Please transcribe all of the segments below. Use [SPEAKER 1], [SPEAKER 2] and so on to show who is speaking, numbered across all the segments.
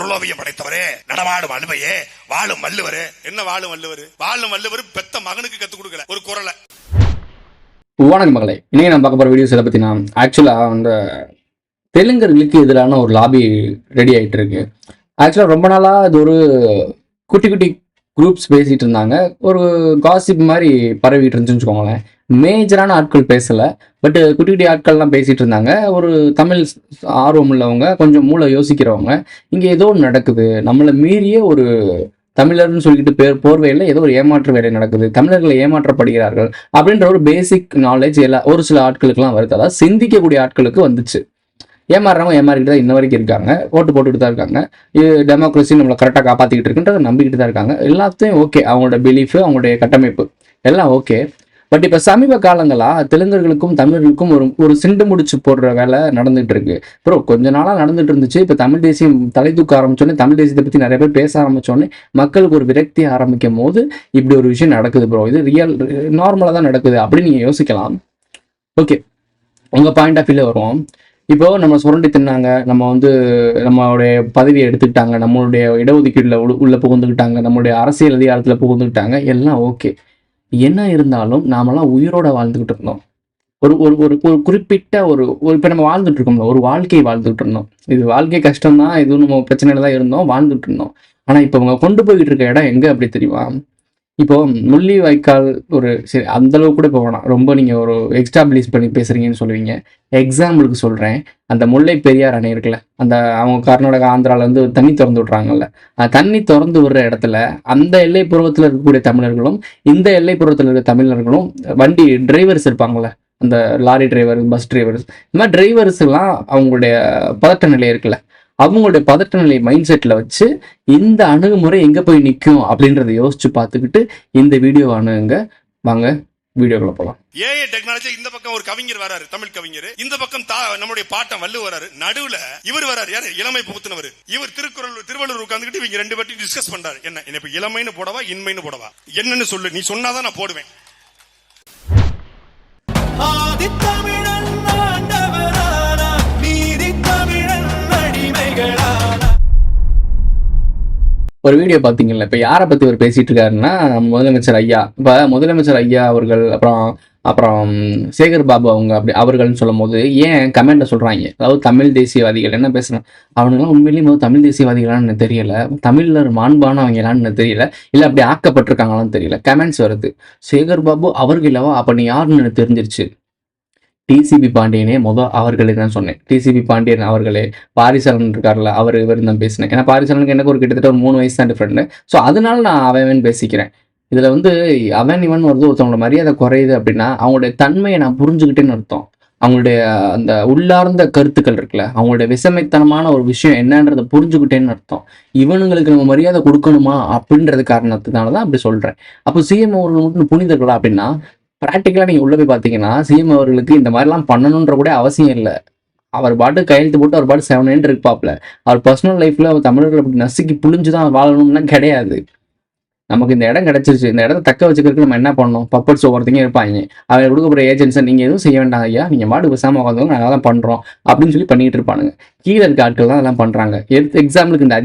[SPEAKER 1] பொருளோவியம் படைத்தவரே, நடமாடும் அழுவையே, வாழும் வள்ளுவரே. என்ன வாழும் வள்ளுவர்? வாழும் வள்ளுவர் பெத்த மகனுக்கு கத்து கொடுக்கல ஒரு குரலை.
[SPEAKER 2] வணக்கம் மகளே, இன்னைக்கு நான் பார்க்க போற வீடியோஸ் இதை பத்தி. நான் ஆக்சுவலா அந்த தெலுங்கர்களுக்கு எதிரான ஒரு லாபி ரெடி ஆயிட்டு இருக்கு. ஆக்சுவலா ரொம்ப நாளா இது ஒரு குட்டி குட்டி குரூப்ஸ் பேசிட்டு இருந்தாங்க. ஒரு காசிப் மாதிரி பரவிட்டு இருந்துச்சுன்னு வச்சுக்கோங்களேன். மேஜரான ஆட்கள் பேசல, பட் குட்டி குட்டி ஆட்கள்லாம் பேசிட்டு இருந்தாங்க. ஒரு தமிழ் ஆர்வம் உள்ளவங்க, கொஞ்சம் மூளை யோசிக்கிறவங்க, இங்க ஏதோ ஒன்று நடக்குது, நம்மளை மீறிய ஒரு தமிழர்னு சொல்லிட்டு போர்வையில் ஏதோ ஒரு ஏமாற்று வேலை நடக்குது, தமிழர்களை ஏமாற்றப்படுகிறார்கள் அப்படின்ற ஒரு பேசிக் நாலேஜ் ஒரு சில ஆட்களுக்குலாம் வருது. அதாவது சிந்திக்கக்கூடிய ஆட்களுக்கு வந்துச்சு. ஏமாறுறவங்க ஏமாறிக்கிட்டு தான் இன்ன வரைக்கும் இருக்காங்க, ஓட்டு போட்டுக்கிட்டு தான் இருக்காங்க. இது டெமோக்ரஸி நம்மளை கரெக்டாக காப்பாற்றிக்கிட்டு இருக்குன்றதை நம்பிக்கிட்டு தான் இருக்காங்க. எல்லாத்தையும் ஓகே, அவங்களோட பிலீஃபு, அவங்களுடைய கட்டமைப்பு எல்லாம் ஓகே. பட் இப்போ சமீப காலங்களாக தெலுங்கர்களுக்கும் தமிழர்களுக்கும் ஒரு சிண்டு முடிச்சு போடுற வேலை நடந்துகிட்டு இருக்கு. ப்ரோ கொஞ்ச நாளாக நடந்துட்டு இருந்துச்சு. இப்போ தமிழ் தேசியம் தலை தூக்க ஆரம்பிச்சோன்னே, தமிழ் தேசியத்தை பற்றி நிறைய பேர் பேச ஆரம்பிச்சோன்னே, மக்களுக்கு ஒரு விரக்தி ஆரம்பிக்கும் போது இப்படி ஒரு விஷயம் நடக்குது ப்ரோ. இது நார்மலாக தான் நடக்குது அப்படின்னு நீங்கள் யோசிக்கலாம். ஓகே, உங்கள் பாயிண்ட் ஆஃப் வியூவில் வருவோம். இப்போ நம்ம சுரண்டி தின்னாங்க, நம்மளுடைய பதவியை எடுத்துக்கிட்டாங்க, நம்மளுடைய இடஒதுக்கீடுல உள்ள புகுந்துக்கிட்டாங்க, நம்மளுடைய அரசியல் அதிகாரத்தில் புகுந்துக்கிட்டாங்க, எல்லாம் ஓகே. என்ன இருந்தாலும் நாமெல்லாம் உயிரோட வாழ்ந்துகிட்டு இருந்தோம். ஒரு ஒரு ஒரு ஒரு குறிப்பிட்ட ஒரு இப்போ நம்ம வாழ்ந்துட்டு இருக்கோம்ல, ஒரு வாழ்க்கையை வாழ்ந்துட்டு இருந்தோம். இது வாழ்க்கை கஷ்டம் தான், இதுவும் நம்ம பிரச்சனையில தான் இருந்தோம், வாழ்ந்துட்டு இருந்தோம். ஆனால் இப்போ அவங்க கொண்டு போய்கிட்டு இருக்க இடம் எங்கே அப்படி தெரியுமா? இப்போ முள்ளி வாய்க்கால் ஒரு சரி அந்த அளவுக்கு கூட இப்போ வேணாம், ரொம்ப நீங்கள் ஒரு எக்ஸ்டாப்ளிஷ் பண்ணி பேசுறீங்கன்னு சொல்லுவீங்க. எக்ஸாம்பிளுக்கு சொல்கிறேன், அந்த முல்லை பெரியார் அணை இருக்குல்ல, அந்த அவங்க கர்நாடகா ஆந்திராவிலேருந்து தண்ணி திறந்து விட்றாங்கல்ல, தண்ணி திறந்து விடுற இடத்துல அந்த எல்லைப்புறத்தில் இருக்கக்கூடிய தமிழர்களும் இந்த எல்லைப்புறத்தில் இருக்கிற தமிழர்களும் வண்டி டிரைவர்ஸ் இருப்பாங்கள்ல, அந்த லாரி டிரைவர், பஸ் டிரைவர்ஸ், இந்த மாதிரி டிரைவர்ஸ் எல்லாம் அவங்களுடைய பதட்ட நிலை இருக்குல்ல, அவங்களுடைய பதட்ட நிலை மைண்ட் செட்டில் வச்சு இந்த அணுகுமுறை எங்கே போய் நிற்கும் அப்படின்றத யோசிச்சு பார்த்துக்கிட்டு இந்த வீடியோ அணுகுங்க. வாங்க வீடியோக்குள்ள போகலாம்.
[SPEAKER 1] ஏஐ டெக்னாலஜி இந்த பக்கம் ஒரு கவிஞர் வராரு, தமிழ் கவிஞர், இந்த பக்கம் நம்முடைய பாட்டம் வள்ளுவர் வராரு, நடுவுல இவர் வராரு, யாரு? இளமை புகுத்தினவர். இவர் திருவள்ளுவர் உட்கார்ந்துகிட்டு இவங்க ரெண்டு பேர்ட்டி டிஸ்கஸ் பண்றாரு. என்ன இப்ப இளமைன்னு போடவா, இன்மைன்னு போடவா, என்னன்னு சொல்லு, நீ சொன்னாதான் நான் போடுவேன்.
[SPEAKER 2] ஒரு வீடியோ பார்த்தீங்கல்ல, இப்போ யாரை பற்றி அவர் பேசிட்டு இருக்காருன்னா, முதலமைச்சர் ஐயா. இப்போ முதலமைச்சர் ஐயா அவர்கள், அப்புறம் சேகர் பாபு அவர்கள்னு சொல்லும் போது ஏன் கமெண்ட்ல சொல்றாங்க, அதாவது தமிழ் தேசியவாதிகள் என்ன பேசுறாங்க, அவனுங்களாம் உண்மையிலேயே தமிழ் தேசியவாதிகளான்னு தெரியல, தமிழர் மாண்பானவங்களான்னு தெரியல, இல்லை அப்படி ஆக்கப்பட்டிருக்காங்களான்னு தெரியல, கமெண்ட்ஸ் வருது. சேகர் பாபு அவர்களவா, அப்ப நீ யாருன்னு எனக்கு தெரிஞ்சிருச்சு. டிசிபி பாண்டியனே அவர்களே தான் சொன்னேன். டிசிபி பாண்டியன் அவர்களே, பாரிசாலன் இருக்கார்ல, இவர் தான் பேசினேன். ஏன்னா பாரிசாலனுக்கு எனக்கு ஒரு கிட்டத்தட்ட ஒரு 3 வயசு தான் டிஃப்ரெண்ட். ஸோ அதனால நான் அவன் பேசிக்கிறேன். இதுல அவன் இவன் ஒருத்தவங்களோட மரியாதை குறையுது அப்படின்னா அவங்களுடைய தன்மையை நான் புரிஞ்சுக்கிட்டேன்னு அர்த்தம். அவங்களுடைய அந்த உள்ளார்ந்த கருத்துக்கள் இருக்குல்ல, அவங்களுடைய விஷமைத்தனமான ஒரு விஷயம் என்னன்றதை புரிஞ்சுக்கிட்டேன்னு அர்த்தம். இவனுங்களுக்கு நம்ம மரியாதை கொடுக்கணுமா அப்படின்றது காரணத்தினால தான் அப்படி சொல்றேன். அப்போ சிஎம் அவர்கள் மட்டும் புனிதர்களா அப்படின்னா, ப்ராக்டிக்கலாக நீங்கள் உள்ளே போய் பார்த்தீங்கன்னா சிஎம் அவர்களுக்கு இந்த மாதிரிலாம் பண்ணணுன்ற கூட அவசியம் இல்லை. அவர் பாட்டு கையெழுத்து போட்டு அவர் பாட்டு 7 இருப்பாப்ல. அவர் பர்சனல் லைஃப்பில் அவர் தமிழர்கள் அப்படி நசுக்கி புழிஞ்சுதான் வாழணும்னா கிடையாது. நமக்கு இந்த இடம் கிடைச்சிருச்சு, இந்த இடத்த தக்க வச்சுக்கிறதுக்கு நம்ம என்ன பண்ணணும்? பப்பட்ஸ் ஒவ்வொருத்தங்க இருப்பாங்க, அவங்க கொடுக்குற ஏஜென்ட்ஸை நீங்கள் எதுவும் செய்ய வேண்டாம் ஐயா, நீங்கள் மாடு விசாம உட்காந்துங்க, நாங்கள் தான் பண்ணுறோம் அப்படின்னு சொல்லி பண்ணிட்டு இருப்பானுங்க. கீழே இருக்க ஆட்கள் தான் அதெல்லாம் பண்ணுறாங்க. எக்ஸாம்பிளுக்கு இந்த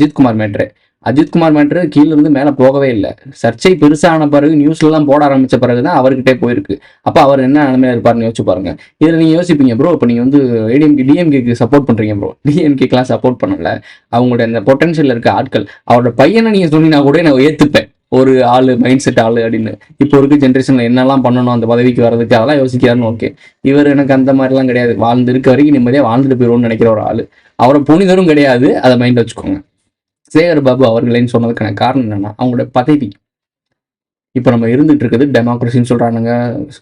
[SPEAKER 2] அஜித்குமார் மேட்ரு கீழே இருந்து மேலே போகவே இல்லை. சர்ச்சை பெருசான பிறகு நியூஸ்லாம் போட ஆரம்பிச்ச பிறகு தான் அவர்கிட்டே போயிருக்கு. அப்போ அவர் என்ன நிலைமையில இருப்பாருன்னு யோசிச்சு பாருங்க. இதில் நீங்கள் யோசிப்பீங்க, ப்ரோ இப்போ நீங்கள் டிஎம்கேக்கு சப்போர்ட் பண்ணுறீங்க. ப்ரோ டிஎம்கேக்கெலாம் சப்போர்ட் பண்ணல, அவங்களுடைய அந்த பொட்டன்ஷியல் இருக்க ஆட்கள். அவரோட பையனை நீங்கள் சொன்னீங்கன்னா கூட நான் ஏற்றுப்பேன், ஒரு ஆள் மைண்ட் செட் ஆள் அப்படின்னு. இப்போ இருக்க ஜென்ரேஷனில் என்னெல்லாம் பண்ணணும் அந்த பதவிக்கு வர்றதுக்கு, அதெல்லாம் யோசிக்கிறாருன்னு ஓகே. இவர் எனக்கு அந்த மாதிரிலாம் கிடையாது, வாழ்ந்து இருக்க வரைக்கும் நிம்மதியாக வாழ்ந்துட்டு போயிடுவோம்னு நினைக்கிற ஒரு ஆள். அவரை புனிதரும் கிடையாது, அதை மைண்ட் வச்சுக்கோங்க. சேகர் பாபு அவர்களேன்னு சொன்னதுக்கான காரணம் என்னன்னா, அவங்களோட பதவி. இப்போ நம்ம இருந்துட்டு இருக்குது டெமோக்ரஸின்னு சொல்றானுங்க,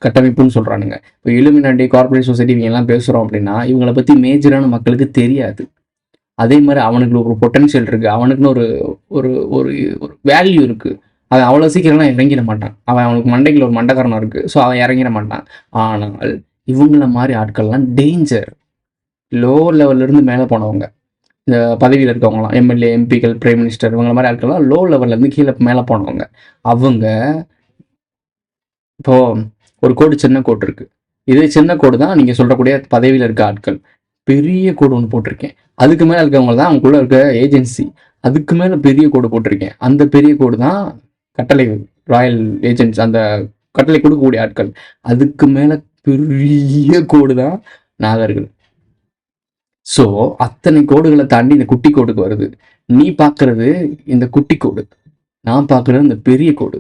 [SPEAKER 2] கட்டமைப்புன்னு சொல்றானுங்க. இப்போ இலுமினாட்டி, கார்பரேட் சொசைட்டி இவங்க எல்லாம் பேசுறோம் அப்படின்னா, இவங்களை பத்தி மேஜரான மக்களுக்கு தெரியாது. அதே மாதிரி அவனுக்கு ஒரு பொட்டன்ஷியல் இருக்கு, அவனுக்குன்னு ஒரு ஒரு ஒரு வேல்யூ இருக்கு. அவன் அவ்வளோ சீக்கிரம்லாம் இறங்கிட மாட்டான். அவனுக்கு மண்டைக்குள்ள ஒரு மண்டகரணம் இருக்கு, ஸோ அவன் இறங்கிட மாட்டான். ஆனால் இவங்கள மாதிரி ஆட்கள்லாம் டேஞ்சர். லோ லெவல்ல இருந்து மேலே போனவங்க, இந்த பதவியில் இருக்கவங்களாம், எம்எல்ஏ, எம்பிக்கள், பிரைம் மினிஸ்டர், இவங்க மாதிரி ஆட்கள்லாம் லோ லெவல்லேருந்து கீழே மேலே போனவங்க. அவங்க இப்போ ஒரு கோடு, சின்ன கோடு இருக்கு, இது சின்ன கோடு தான் நீங்கள் சொல்லக்கூடிய பதவியில் இருக்க ஆட்கள். பெரிய கோடு ஒன்று போட்டிருக்கேன், அதுக்கு மேலே இருக்கவங்க தான் அவங்களுக்குள்ள இருக்க ஏஜென்சி. அதுக்கு மேல பெரிய கோடு போட்டிருக்கேன். அந்த பெரிய கோடு தான் கட்டளை ராயல் ஏஜென்ட்ஸ், அந்த கட்டளை கொடுக்கக்கூடிய ஆட்கள். அதுக்கு மேல பெரிய கோடு தான் நாகர்கள். ஸோ அத்தனை கோடுகளை தாண்டி இந்த குட்டி கோடுக்கு வருது. நீ பார்க்கறது இந்த குட்டி கோடு, நான் பார்க்கறது இந்த பெரிய கோடு.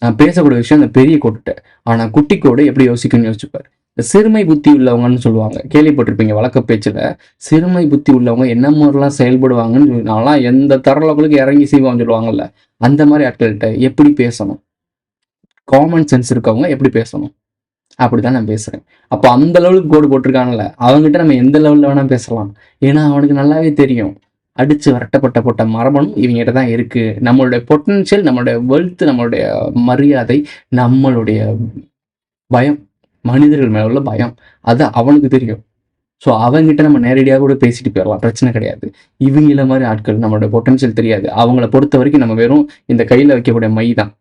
[SPEAKER 2] நான் பேசக்கூடிய விஷயம் அந்த பெரிய கோடுகிட்ட. ஆனா குட்டி கோடு எப்படி யோசிக்கணும்னு யோசிச்சுப்பாரு. இந்த சிறுமை புத்தி உள்ளவங்கன்னு சொல்லுவாங்க, கேள்விப்பட்டிருப்பீங்க வழக்க பேச்சுல. சிறுமை புத்தி உள்ளவங்க என்ன மாதிரிலாம் செயல்படுவாங்கன்னு நான்லாம் எந்த தரலவங்களுக்கு இறங்கி செய்வான்னு சொல்லுவாங்கல்ல, அந்த மாதிரி ஆட்கள்கிட்ட எப்படி பேசணும், காமன் சென்ஸ் இருக்கவங்க எப்படி பேசணும், அப்படிதான் நான் பேசுறேன். அப்போ அந்த லெவலுக்கு கோடு போட்டிருக்காங்கல்ல, அவங்ககிட்ட நம்ம எந்த லெவலில் வேணா பேசலாம். ஏன்னா அவனுக்கு நல்லாவே தெரியும், அடிச்சு வரட்டப்பட்ட மரபணும் இவங்ககிட்ட தான் இருக்கு. நம்மளுடைய பொட்டன்ஷியல், நம்மளுடைய வெல்த், நம்மளுடைய மரியாதை, நம்மளுடைய பயம், மனிதர்கள் மேல உள்ள பயம், அது அவனுக்கு தெரியும். ஸோ அவங்ககிட்ட நம்ம நேரடியாக கூட பேசிட்டு போயிடலாம், பிரச்சனை கிடையாது. இவங்கள மாதிரி ஆட்கள் நம்மளோட பொட்டன்ஷியல் தெரியாது. அவங்கள பொறுத்த வரைக்கும் நம்ம வெறும் இந்த கையில் வைக்கக்கூடிய மை தான்.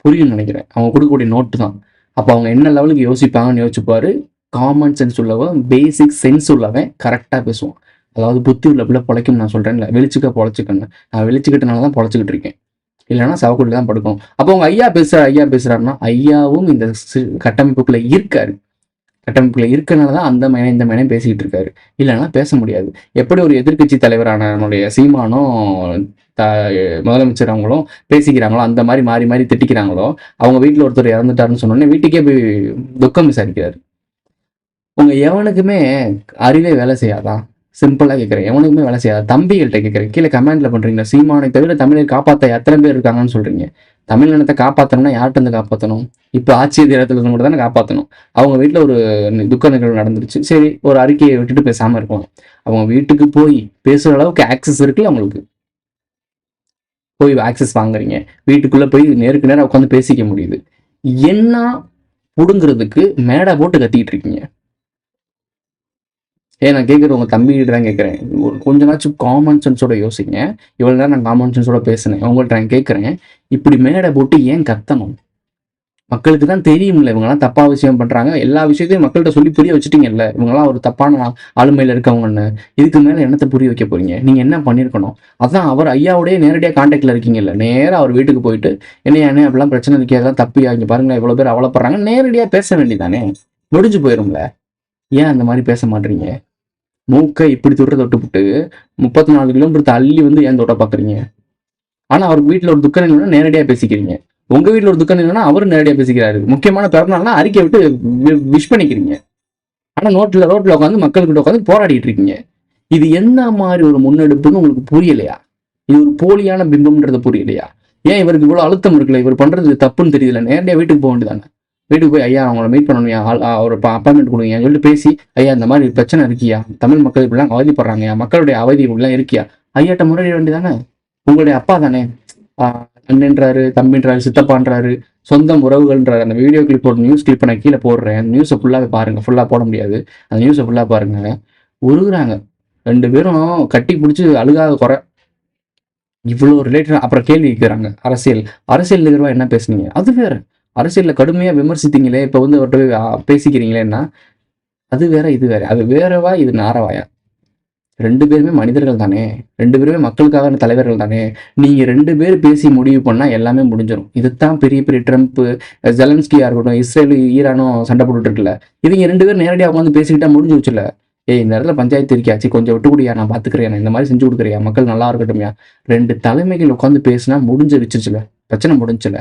[SPEAKER 2] புரியும்னு நினைக்கிறேன். அவங்க கொடுக்கக்கூடிய நோட்டு தான். அப்போ அவங்க என்ன லெவலுக்கு யோசிப்பாங்கன்னு யோசிச்சுப்பாரு. காமன் சென்ஸ் உள்ளவன், பேசிக் சென்ஸ் உள்ளவன் கரெக்டாக பேசுவான். அதாவது புத்தி உள்ள பிள்ளை பொழைக்கும் நான் சொல்கிறேன்ல, வெளிச்சுக்க பொழைச்சிக்கன்னு. நான் வெளிச்சுக்கிட்டனால தான் பொழைச்சிக்கிட்டு இருக்கேன், இல்லைன்னா சவக்குள்ள தான் படுக்கணும். அப்போ அவங்க ஐயா பேசுகிறாருன்னா ஐயாவும் இந்த கட்டமைப்புக்குள்ளே இருக்காரு. கட்டமைப்புக்குள்ளே இருக்கனால தான் அந்த மேனே இந்த மேனே பேசிக்கிட்டு இருக்காரு, இல்லைன்னா பேச முடியாது. எப்படி ஒரு எதிர்க்கட்சி தலைவரான நம்மளுடைய சீமானும் முதலமைச்சர் அவங்களும் பேசிக்கிறாங்களோ, அந்த மாதிரி மாறி மாறி திட்டிக்கிறாங்களோ, அவங்க வீட்டில் ஒருத்தர் இறந்துட்டாருன்னு சொன்னோடனே வீட்டுக்கே போய் துக்கம் விசாரிக்கிறாரு. உங்க எவனுக்குமே அறிவே வேலை செய்யாதான்? சிம்பிளா கேட்குறேன், எவனுக்குமே வேலை செய்யாதா? தம்பிகள்கிட்ட கேட்குறேன், கீழே கமெண்ட்ல பண்றீங்க. சீமானை தவிர தமிழை காப்பாற்ற எத்தனை பேர் இருக்காங்கன்னு சொல்றீங்க. தமிழ் இனத்தை காப்பாற்றணும்னா யார்கிட்ட இருந்து காப்பாற்றணும்? இப்போ ஆட்சி அதிகாரத்துல இருந்து கூட தானே காப்பாற்றணும். அவங்க வீட்டில் ஒரு துக்க நிகழ்வு நடந்துருச்சு, சரி ஒரு அறிக்கையை விட்டுட்டு பேசாம இருக்கலாம். அவங்க வீட்டுக்கு போய் பேசுற அளவுக்கு ஆக்சஸ் இருக்குல்ல, அவங்களுக்கு போய் ஆக்சஸ் வாங்குறீங்க. வீட்டுக்குள்ள போய் நேருக்கு நேரம் உட்காந்து பேசிக்க முடியுது. என்ன புடுங்கிறதுக்கு மேடை போட்டு கத்திக்கிட்டு இருக்கீங்க? நான் கேட்குறேன், உங்க தம்பிகிட்ட தான் கேட்குறேன். ஒரு கொஞ்ச நாச்சும் காமன் சென்ஸோட யோசிங்க. இவ்வளோ நேரம் நான் காமன் சென்ஸோட பேசினேன், உங்கள்கிட்ட நான் கேட்குறேன், இப்படி மேடை போட்டு ஏன் கத்தணும்? மக்களுக்கு தான் தெரியும்ல இவங்கெல்லாம் தப்பா விஷயம் பண்றாங்க. எல்லா விஷயத்தையும் மக்கள்கிட்ட சொல்லி புரிய வச்சுட்டீங்கல்ல, இவங்கெல்லாம் ஒரு தப்பான ஆளுமையில இருக்கவங்கன்னு. இதுக்கு மேல என்னத்தை புரிய வைக்க போறீங்க? நீங்க என்ன பண்ணிருக்கணும்? அதான் அவர் ஐயாவோடய நேரடியாக கான்டாக்ட்ல இருக்கீங்கல்ல, நேராக அவர் வீட்டுக்கு போயிட்டு என்ன அப்படிலாம் பிரச்சனை இருக்கே, அதெல்லாம் தப்பியா, இங்க பாருங்க இவ்வளவு பேர் அவலப்படுறாங்க, நேரடியாக பேச வேண்டியதானே, முடிஞ்சு போயிரும்ல. ஏன் அந்த மாதிரி பேச மாட்டீங்க? மூக்கை இப்படி தொட்டுப்புட்டு 34 கிலோமீட்டர் தள்ளி வந்து ஏன் தொட்ட பாக்குறீங்க? ஆனா அவருக்கு வீட்டுல ஒரு துக்கம் இல்லைன்னா நேரடியாக பேசிக்கிறீங்க. உங்க வீட்டுல ஒரு துக்கம் இல்லைன்னா அவரும் நேரடியாக பேசிக்கிறாரு. முக்கியமான பிறந்தநாள்னா அறிக்கை விட்டு விஷ் பண்ணிக்கிறீங்க. ஆனா ரோட்ல உட்காந்து மக்கள்கிட்ட உட்காந்து போராடிட்டு இருக்கீங்க. இது என்ன மாதிரி ஒரு முன்னெடுப்புன்னு உங்களுக்கு புரியலையா? இது ஒரு போலியான பிம்பம்ன்றது புரியலையா? ஏன் இவருக்கு இவ்வளவு அழுத்தம் இருக்குல்ல, இவர் பண்றது தப்புன்னு தெரியல, நேரடியாக வீட்டுக்கு போக வேண்டியதானே? வீட்டுக்கு போய் ஐயா அவங்கள மீட் பண்ணணும், ஒரு அப்பாயின்மெண்ட் கொடுங்க சொல்லிட்டு பேசி, ஐயா இந்த மாதிரி பிரச்சனை இருக்கியா, தமிழ் மக்கள் இப்படிலாம் அவதிப்படுறாங்க, மக்களுடைய அவதி இப்படிலாம் இருக்கியா, ஐயாட்ட முறையிட வேண்டியதானே? உங்களுடைய அப்பா தானே, அண்ணன்றாரு, தம்பின்றாரு, சித்தப்பான்றாரு, சொந்தம் உறவுகள்ன்றாரு. அந்த வீடியோ கிளிப் போட்டு நியூஸ் கிளிப் நான் கீழே போடுறேன், அந்த நியூஸை ஃபுல்லாக பாருங்க. ஃபுல்லாக போட முடியாது, அந்த நியூஸை ஃபுல்லாக பாருங்க. உருகுறாங்க 2 பேரும், கட்டி பிடிச்சி அழுகாத குறை. இவ்வளோ ரிலேட்டட். அப்புறம் கேள்வி கேட்குறாங்க, அரசியல் நிகழ்வா என்ன பேசுனீங்க? அது வேற. அரசியலில் கடுமையாக விமர்சித்தீங்களே, இப்போ வந்து அவர்கிட்ட பேசிக்கிறீங்களேன்னா அது வேற இது வேற. அது வேறவா, இது நாரவாயா? 2 பேருமே மனிதர்கள் தானே, 2 பேருமே மக்களுக்காக தலைவர்கள் தானே. நீங்க 2 பேர் பேசி முடிவு பண்ணா எல்லாமே முடிஞ்சிடும். இதுதான் பெரிய பெரிய ட்ரம்ப், ஜெலன்ஸ்கியா இருக்கட்டும், இஸ்ரேல் ஈரானும் சண்டை போட்டுட்டு இருக்குல்ல, இவங்க 2 பேரும் நேரடியாக உட்காந்து பேசிக்கிட்டா முடிஞ்சு வச்சுல. இந்த இடத்துல பஞ்சாயத்து இருக்கியாச்சு, கொஞ்சம் விட்டு கொடுயா, நான் பாத்துக்கிறேன், இந்த மாதிரி செஞ்சு கொடுக்குறியா, மக்கள் நல்லா இருக்கட்டும்யா. 2 தலைமைகள் உட்காந்து பேசினா முடிஞ்சு வச்சிருச்சுல, பிரச்சனை முடிஞ்சுல.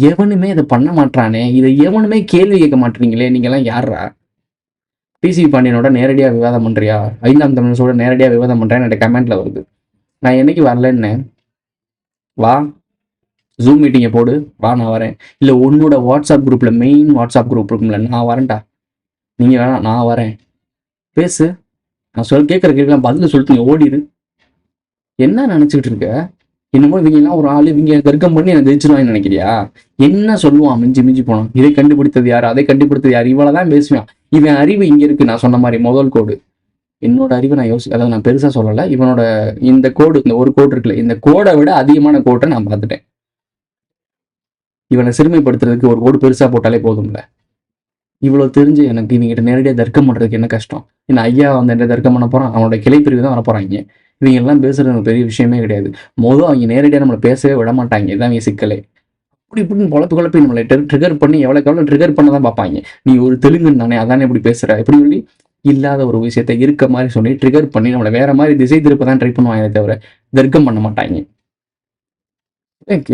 [SPEAKER 2] எவனுமே இதை பண்ண மாட்டானே, இதை எவனுமே கேள்வி கேட்க மாட்டீங்களே, நீங்க எல்லாம் யாரா? டிசி பாண்டியனோட நேரடியாக விவாதம் பண்றியா, 5ஆம் தமிழோட நேரடியாக விவாதம் பண்றேன்னு எனக்கு கமெண்ட்ல வருது. நான் என்னைக்கு வரலன்னு, வா ஜூம் மீட்டிங்கை போடு, வா நான் வரேன். இல்லை உன்னோட வாட்ஸ்அப் குரூப்ல, மெயின் வாட்ஸ்அப் குரூப் இருக்கும்ல, நான் வரேன்டா, நீங்க வேணாம் நான் வரேன், பேசு. நான் கேட்குற கேட்கலாம் பதில் சொல்லிட்டு நீ ஓடிடு. என்ன நினைச்சுக்கிட்டு இருக்க? என்னமோ இவங்க எல்லாம் ஒரு ஆளு, இவங்க தர்க்கம் பண்ணி எனக்கு ஜெயிச்சிருவான்னு நினைக்கிறியா? என்ன சொல்லுவான் மிஞ்சி போனான், இதை கண்டுபிடித்தது யாரு, அதை கண்டுபிடித்தது யாரு, இவ்வளவுதான் பேசுவான். இவன் அறிவு இங்க இருக்கு. நான் சொன்ன மாதிரி முதல் கோடு, என்னோட அறிவை நான் அதாவது நான் பெருசா சொல்லல, இவனோட இந்த கோடு, இந்த ஒரு கோடு இருக்குல்ல, இந்த கோடை விட அதிகமான கோட்டை நான் பார்த்துட்டேன். இவனை சிறுமைப்படுத்துறதுக்கு ஒரு கோடு பெருசா போட்டாலே போதும்ல. இவ்வளவு தெரிஞ்சு எனக்கு இவங்கிட்ட நேரடியாக தர்க்கம் பண்றதுக்கு என்ன கஷ்டம்? ஏன்னா ஐயா வந்து என்ன தர்க்கம் பண்ண போறான், அவனோட கிளை பிரிவு தான் வர போறாங்க. இவங்க எல்லாம் பேசுறது பெரிய விஷயமே கிடையாது. அவங்க நேரடியா நம்மள பேசவே விட மாட்டாங்க. இதான் இங்க சிக்கலே. அப்படி இப்படின்னு பொழப்பு குழப்பி நம்மள ட்ரிகர் பண்ணி எவ்வளவுக்கு எவ்வளவு ட்ரிகர் பண்ண தான் பார்ப்பாங்க. நீ ஒரு தெலுங்குன்னு தானே, அதானே இப்படி பேசுற இப்படி சொல்லி இல்லாத ஒரு விஷயத்த இருக்க மாதிரி சொல்லி ட்ரிகர் பண்ணி நம்மள வேற மாதிரி திசை திருப்ப தான் ட்ரை பண்ணுவாங்க தவிர தர்க்கம் பண்ண மாட்டாங்க.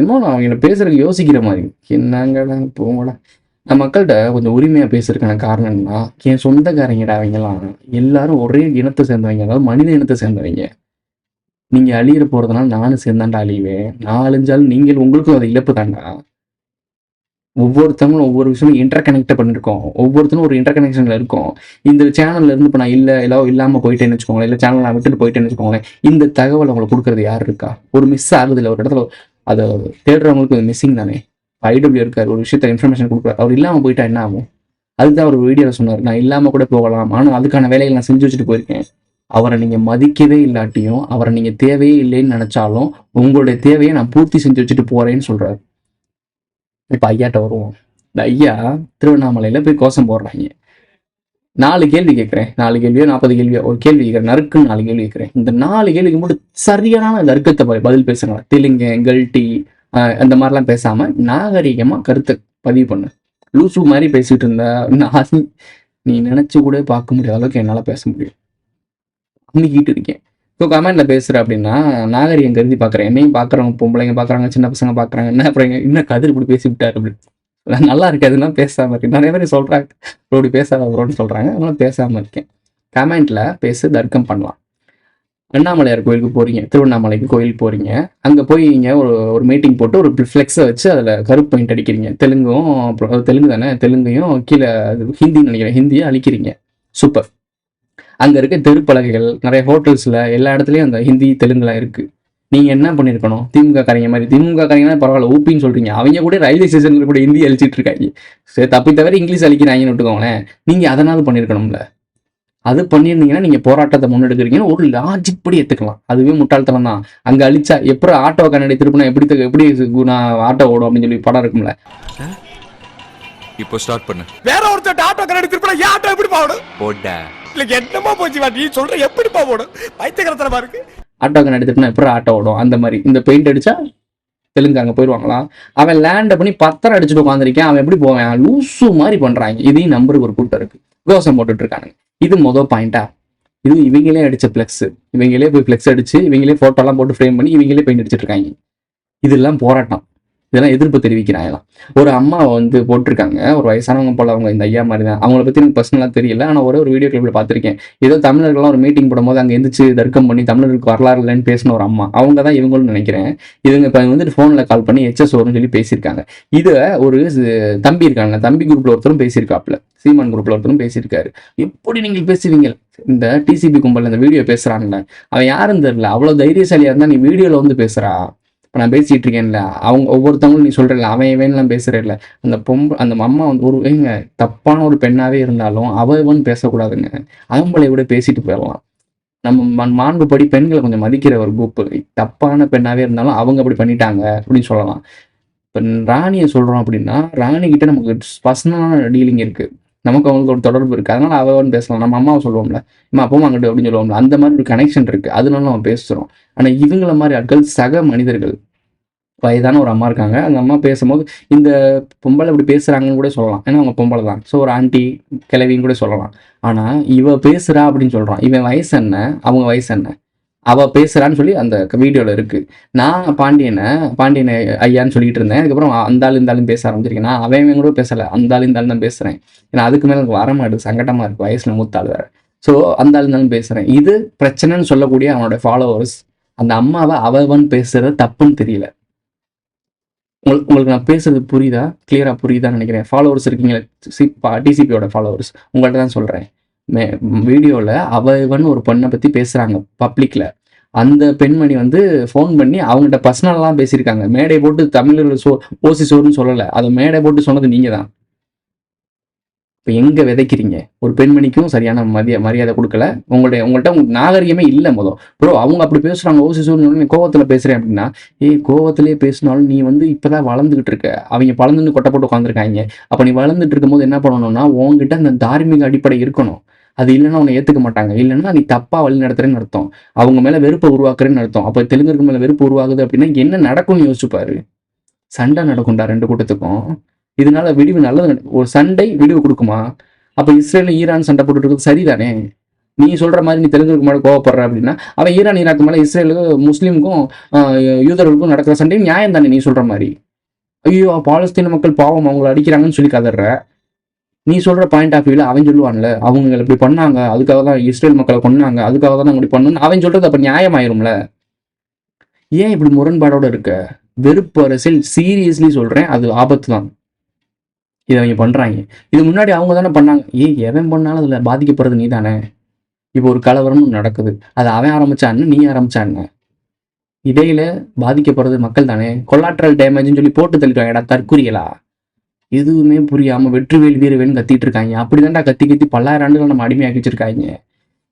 [SPEAKER 2] இன்னும் அவங்க பேசுறதுக்கு யோசிக்கிற மாதிரி என்னங்கடா போங்கடா. நான் மக்கள்கிட்ட கொஞ்சம் உரிமையா பேசுறதுக்கான காரணம் என்னன்னா, என் சொந்தக்காரங்கடா அவங்கலாம் எல்லாரும் ஒரே இனத்தை சேர்ந்தவங்க, அதாவது மனித இனத்தை சேர்ந்தவங்க. நீங்க அழியிற போறதுனால நானும் சேர்ந்தாண்டா அழிவேன். நான் அழிஞ்சாலும் நீங்கள் உங்களுக்கும் அது இழப்பு தாண்டா. ஒவ்வொருத்தவங்களும் ஒவ்வொரு விஷயமும் இன்டர் கனெக்ட் பண்ணிருக்கோம். ஒவ்வொருத்தரும் ஒரு இன்டர் கனெக்ஷன்ல இருக்கும். இந்த சேனல்ல இருந்து இப்போ நான் இல்லாம போயிட்டேன்னு வச்சுக்கோங்களேன், இல்லை சேனல் நான் விட்டுட்டு போயிட்டேன்னு வச்சுக்கோங்களேன், இந்த தகவல் உங்களுக்கு கொடுக்கறது யார் இருக்கா? ஒரு மிஸ் ஆகுது இல்லை, ஒரு இடத்துல அதை தேடுறவங்களுக்கு மிஸ்ஸிங் தானே. ஐடபிள்யூ இருக்காரு, ஒரு விஷயத்த இன்ஃபர்மேஷன் கொடுக்குறாரு, அவர் இல்லாமல் போயிட்டா என்ன ஆகும்? அதுதான் ஒரு வீடியோவில் சொன்னார், நான் இல்லாமல் கூட போகலாம், ஆனால் அதுக்கான வேலையை நான் செஞ்சு வச்சுட்டு போயிருக்கேன். அவரை நீங்கள் மதிக்கவே இல்லாட்டியும், அவரை நீங்கள் தேவையே இல்லைன்னு நினச்சாலும், உங்களுடைய தேவையை நான் பூர்த்தி செஞ்சு வச்சுட்டு போகிறேன்னு சொல்கிறார். இப்போ ஐயாட்ட வருவோம். இந்த ஐயா திருவண்ணாமலையில் போய் கோஷம் போடுறாங்க. 4 கேள்வி கேட்குறேன். 4 கேள்வியோ 40 கேள்வியோ ஒரு கேள்வி கேட்குறேன், நறுக்குன்னு 4 கேள்வி கேட்குறேன். இந்த 4 கேள்விக்கு மட்டும் சரியான நறுக்கத்தை பதில் பேசுங்க. தெலுங்கு கல்ட்டி அந்த மாதிரிலாம் பேசாம நாகரிகமா கருத்தை பதிவு பண்ணு. லூசு மாதிரி பேசிட்டு இருந்தா நீ நினைச்சு கூட பார்க்க முடியாத அளவுக்கு என்னால பேச முடியும். அன்னைக்கிட்டு இருக்கேன். ஸோ கமெண்ட்ல பேசுற அப்படின்னா நாகரிகம் கருதி பாக்குறேன். என்னையும் பாக்குறவங்க, பொம்பளைங்க பாக்குறாங்க, சின்ன பசங்க பாக்குறாங்க, என்ன அப்புறம் இன்னும் கதிர் இப்படி பேசி விட்டாரு அப்படின்னு. நல்லா இருக்காதுன்னா பேசாம இருக்கேன். நிறைய பேர் சொல்றாங்க இப்படி பேசாத ப்ரோன்னு சொல்றாங்க, அதனால பேசாம இருக்கேன். கமெண்ட்ல பேசு, தர்க்கம் பண்ணலாம். அண்ணாமலையார் கோயிலுக்கு போறீங்க, திருவண்ணாமலைக்கு கோயிலுக்கு போறீங்க, அங்க போய் நீங்க ஒரு மீட்டிங் போட்டு ஒரு ஃபிளெக்ஸை வச்சு அதுல கருப்பு பெயிண்ட் அடிக்கிறீங்க. தெலுங்கு தானே, தெலுங்கையும் கீழே ஹிந்தின்னு நினைக்கிறேன், ஹிந்தியை அழிக்கிறீங்க. சூப்பர். அங்க இருக்க தெருப்பலகைகள், நிறைய ஹோட்டல்ஸ்ல எல்லா இடத்துலயும் அந்த ஹிந்தி தெலுங்குலாம் இருக்கு. நீங்க என்ன பண்ணிருக்கணும்? திமுக காரங்க மாதிரி, திமுக காரங்கன்னா பரவாயில்ல ஊப்பின்னு சொல்றீங்க, அவங்க கூட ரயில்வே ஸ்டேஷன்ல கூட ஹிந்தி அழிச்சிட்டு இருக்காங்க. சரி, தப்பி தவிர இங்கிலீஷ் அழிக்கிறாங்கன்னு விட்டுக்கோங்களேன். நீங்க அதனால பண்ணிருக்கணும்ல. அது பண்ணியிருந்தீங்கன்னா நீங்க போராட்டத்தை முன்னெடுக்கிறீங்கன்னு ஒரு லாஜிக் படி எடுத்துக்கலாம். அதுவே முட்டாள்தனம் தான். அங்க அழிச்சா எப்படி ஆட்டோ கண்ணாடி திருப்பினா எப்படி நான் ஆட்டோ ஓடும் அப்படின்னு சொல்லி படம் இருக்கும்ல.
[SPEAKER 3] இப்போ ஸ்டார்ட் பண்ணு.
[SPEAKER 4] வேற ஒருத்தர் ஆட்டோ கண்ணாடி திருப்பினா ஏன் ஆட்டோ எப்படி போடும்?
[SPEAKER 3] போடா.
[SPEAKER 4] இல்ல என்னமா போச்சு நீ சொல்ற எப்படி போடும்? பைத்தியக்காரத்தனமா இருக்கு.
[SPEAKER 2] ஆட்டோ கண்ணாடி திருப்பினா எப்படி ஆட்டோ ஓடும்? அந்த மாதிரி இந்த பெயிண்ட் அடிச்சா தெலுங்கு அங்க போயிடுவாங்களா? அவன் லேண்ட் பண்ணி பத்திரம் அடிச்சுட்டு உட்காந்துருக்கேன், அவன் எப்படி போவேன்? லூசு மாதிரி பண்றாங்க. இதையும் நம்பருக்கு ஒரு கூட்டம் இருக்கு, கோஷம் போட்டுட்டு இருக்காங்க. இது பாயிண்டா? இது இவங்களே அடிச்ச பிளெக்ஸ். இவங்களே போய் பிளெக்ஸ் அடிச்சு, இவங்களே போட்டோலாம் போட்டு ஃப்ரேம் பண்ணி இவங்களே பெயிண்ட் அடிச்சிட்டு இருக்காங்க. இதெல்லாம் போராட்டம், இதெல்லாம் எதிர்ப்பு தெரிவிக்கிறாங்களாம். ஒரு அம்மா போட்டிருக்காங்க, ஒரு வயசானவங்க போல, அவங்க இந்த ஐயா மாதிரி தான். அவங்கள பத்தி எனக்கு பர்சனலாக தெரியல, ஆனால் ஒரு வீடியோ கிளிப்ல பார்த்துருக்கேன். ஏதோ தமிழர்கள்லாம் ஒரு மீட்டிங் போடும்போது அங்கே எந்திரிச்சு தர்க்கம் பண்ணி தமிழர்களுக்கு வரலாறு இல்லைன்னு பேசின ஒரு அம்மா, அவங்க தான் இவங்களும் நினைக்கிறேன். இவங்க இப்போ ஃபோனில் கால் பண்ணி HSOன்னு சொல்லி பேசியிருக்காங்க. இதை ஒரு தம்பி இருக்காங்க, தம்பி குரூப்ல ஒருத்தரும் பேசியிருக்காப்புல, சீமான் குரூப்ல ஒருத்தரும் பேசியிருக்காரு. எப்படி நீங்கள் பேசுவீங்க? இந்த டிசிபி கும்பல் இந்த வீடியோ பேசுறாங்கல்ல, அவன் யாருன்னு தெரியல, அவ்வளோ தைரியசாலியா இருந்தா நீ வீடியோல பேசுறா. இப்போ நான் பேசிட்டு இருக்கேன்ல, அவங்க ஒவ்வொருத்தவங்களும் நீ சொல்றல, அவன் இவன்லாம் பேசுறல, அந்த அம்மா ஒரு தப்பான ஒரு பெண்ணாவே இருந்தாலும் அவன் பேசக்கூடாதுங்க, அவங்களை விட பேசிட்டு போயிடலாம். நம்ம மாண்புப்படி பெண்களை கொஞ்சம் மதிக்கிற ஒரு குரூப். தப்பான பெண்ணாவே இருந்தாலும் அவங்க அப்படி பண்ணிட்டாங்க அப்படின்னு சொல்லலாம். இப்போ ராணியை சொல்றோம் அப்படின்னா, ராணி கிட்ட நமக்கு பர்சனலான டீலிங் இருக்கு, நமக்கு அவங்களுக்கு ஒரு தொடர்பு இருக்கு, அதனால அவன் பேசலாம். நம்ம அம்மாவை சொல்லுவோம்ல, நம்ம அப்பா அங்கிட்டு அப்படின்னு சொல்லுவோம்ல, அந்த மாதிரி ஒரு கனெக்ஷன் இருக்கு, அதனால நம்ம பேசுறோம். ஆனா இவங்கள மாதிரி ஆட்கள் சக மனிதர்கள். வயதான ஒரு அம்மா இருக்காங்க, அந்த அம்மா பேசும்போது இந்த பொம்பளை இப்படி பேசுறாங்கன்னு கூட சொல்லலாம், ஏன்னா அவங்க பொம்பளை தான். ஸோ ஒரு ஆண்டி கிளவின்னு கூட சொல்லலாம். ஆனா இவ பேசுறா அப்படின்னு சொல்றான். இவன் வயசு என்ன, அவங்க வயசு என்ன, அவ பேசுறான்னு சொல்லி அந்த வீடியோல இருக்கு. நான் பாண்டியனை ஐயான்னு சொல்லிட்டு இருந்தேன். அதுக்கப்புறம் அந்த ஆள் இந்த ஆளும் பேச ஆரம்பிச்சிருக்கேன். நான் அவன் கூட பேசல, அந்த ஆள் இந்த ஆள் தான் பேசுறேன். ஏன்னா அதுக்கு மேல எனக்கு வரமாட்டுது, சங்கடமா இருக்கு, வயசுல மூத்தாள் வேற. ஸோ அந்த ஆள் இருந்தாலும் பேசுறேன். இது பிரச்சனைன்னு சொல்லக்கூடிய அவனோட ஃபாலோவர்ஸ் அந்த அம்மாவை அவன் பேசுறது தப்புன்னு தெரியல. உங்களுக்கு நான் பேசுறது புரியுதா? கிளியரா புரியுதான்னு நினைக்கிறேன். ஃபாலோவர்ஸ் இருக்கீங்களா, டிசிபியோட ஃபாலோவர்ஸ், உங்கள்ட்ட தான் சொல்றேன். வீடியோல அவன் ஒரு பொண்ணை பத்தி பேசுறாங்க பப்ளிக்ல. அந்த பெண்மணி ஃபோன் பண்ணி அவங்ககிட்ட பர்சனலாம் பேசியிருக்காங்க. மேடை போட்டு தமிழர்கள் ஓசி சோறுன்னு சொல்லலை, அதை மேடை போட்டு சொன்னது நீங்க தான். இப்போ எங்க விதைக்கிறீங்க? ஒரு பெண்மணிக்கும் சரியான மரியாதை கொடுக்கல. உங்கள்கிட்ட நாகரிகமே இல்லை. ப்ரோ அவங்க அப்படி பேசுறாங்க, ஓசி சோறுன்னு கோவத்துல பேசுறேன் அப்படின்னா, கோவத்திலேயே பேசினாலும் நீ இப்பதான் வளர்ந்துகிட்டு இருக்க, அவங்க பழந்துன்னு கொட்டை போட்டு உட்காந்துருக்காங்க. அப்ப நீ வளர்ந்துட்டு இருக்கும் போது என்ன பண்ணணும்னா, உங்ககிட்ட அந்த தார்மீக அடிப்படை இருக்கணும். அது இல்லைன்னா உன்னை ஏத்துக்க மாட்டாங்க. இல்லைன்னா நீ தப்பா வழி நடத்துறேன்னு அர்த்தம். அவங்க மேல வெறுப்பை உருவாக்குறேன்னு அர்த்தம். அப்ப தெலுங்கர்கள் மேல வெறுப்பு உருவாகுது அப்படின்னா என்ன நடக்கும்னு யோசிச்சுப்பாரு. சண்டை நடக்கும்டா 2 கூட்டத்துக்கும். இதனால விடிவு நல்லது ஒரு சண்டை விடிவு கொடுக்குமா? அப்ப இஸ்ரேலும் ஈரான் சண்டை போட்டுட்டு இருக்கிறது சரிதானே? நீ சொல்ற மாதிரி நீ தெலுங்குக்கு மேல கோவப்படுற அப்படின்னா அவன் ஈரான் ஈராக்கு மேல இஸ்ரேலுக்கு முஸ்லீமுக்கும் யூதர்களுக்கும் நடக்கிற சண்டை நியாயம் தானே நீ சொல்ற மாதிரி. ஐயோ பாலஸ்தீன மக்கள் பாவம் அவங்களை அடிக்கிறாங்கன்னு சொல்லி கதற. நீ சொல்ற பாயிண்ட் ஆஃப் வியூல அவன் சொல்லுவான்ல அவங்க இப்படி பண்ணாங்க அதுக்காக தான் இஸ்ரேல் மக்களை கொன்னாங்க அதுக்காக தான் இப்படி பண்ணணும் அவன் சொல்றது அப்ப நியாயமாயிரும்ல. ஏன் இப்படி முரண்பாடோட இருக்க? வெறுப்பு அரசியல் சீரியஸ்லி சொல்றேன், அது ஆபத்து தான். இதை அவங்க பண்றாங்க. இது முன்னாடி அவங்க தானே பண்ணாங்க. எவன் பண்ணாலும் அதுல பாதிக்கப்படுறது நீ தானே. இப்போ ஒரு கலவரமும் நடக்குது, அது அவன் ஆரம்பிச்சான்னு நீ ஆரம்பிச்சான்னு இடையில பாதிக்கப்படுறது மக்கள் தானே. கொலாட்ரல் டேமேஜ்னு சொல்லி போட்டு தள்ளிடுவாங்கடா தற்குறிகளா. எதுவுமே புரியாம வெற்றிவேல் வீரவேல்னு கத்திட்டு இருக்காங்க. அப்படிதான்டா கத்தி கத்தி பல்லாயிரம் ஆண்டுகள் நம்ம அடிமையாக்கி வச்சிருக்காங்க.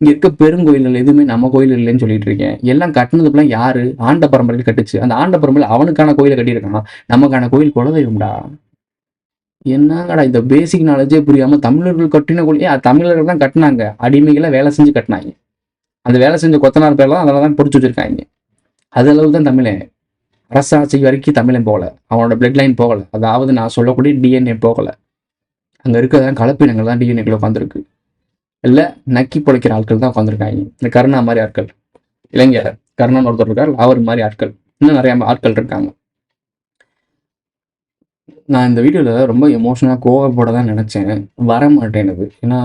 [SPEAKER 2] இங்க இருக்க பெருங்கோயில்கள் எதுவுமே நம்ம கோயில் இல்லைன்னு சொல்லிட்டு இருக்கேன். எல்லாம் கட்டினதுக்குலாம் யாரு? ஆண்ட பரம்பரையில் கட்டுச்சு. அந்த ஆண்ட பரம்பரையில் அவனுக்கான கோயிலை கட்டியிருக்கான், நமக்கான கோயில் குலதெய்வம்டா. என்னங்கடா இந்த பேசிக் நாலேஜே புரியாம தமிழர்கள் கட்டின கோயில் தமிழர்கள் தான் கட்டினாங்க. அடிமைகளை வேலை செஞ்சு கட்டினாங்க. அந்த வேலை செஞ்ச கொத்தனார் பேர்லாம் அதெல்லாம் தான் பொறிச்சு வச்சிருக்காங்க. அது அளவு தான் தமிழன். அரசாட்சி வரைக்கும் தமிழன் போகல, அவனோட பிளட் லைன் போகல. அதாவது நான் சொல்லக்கூடிய டிஎன்ஏ போகல. அங்க இருக்கிறதான் கலப்பினங்கள் தான் டிஎன்ஏக்குள்ள உட்காந்துருக்கு. இல்லை நக்கி பிழைக்கிற ஆட்கள் தான் உட்காந்துருக்காங்க. இந்த கருணா மாதிரி ஆட்கள், இளைஞர் கருணான்னு ஒருத்தர் இருக்கார், அவர் மாதிரி ஆட்கள், இன்னும் நிறைய ஆட்கள் இருக்காங்க. நான் இந்த வீடியோவில் ரொம்ப எமோஷனலாக கோவப்பட தான் நினச்சேன், வர மாட்டேனுது. ஏன்னா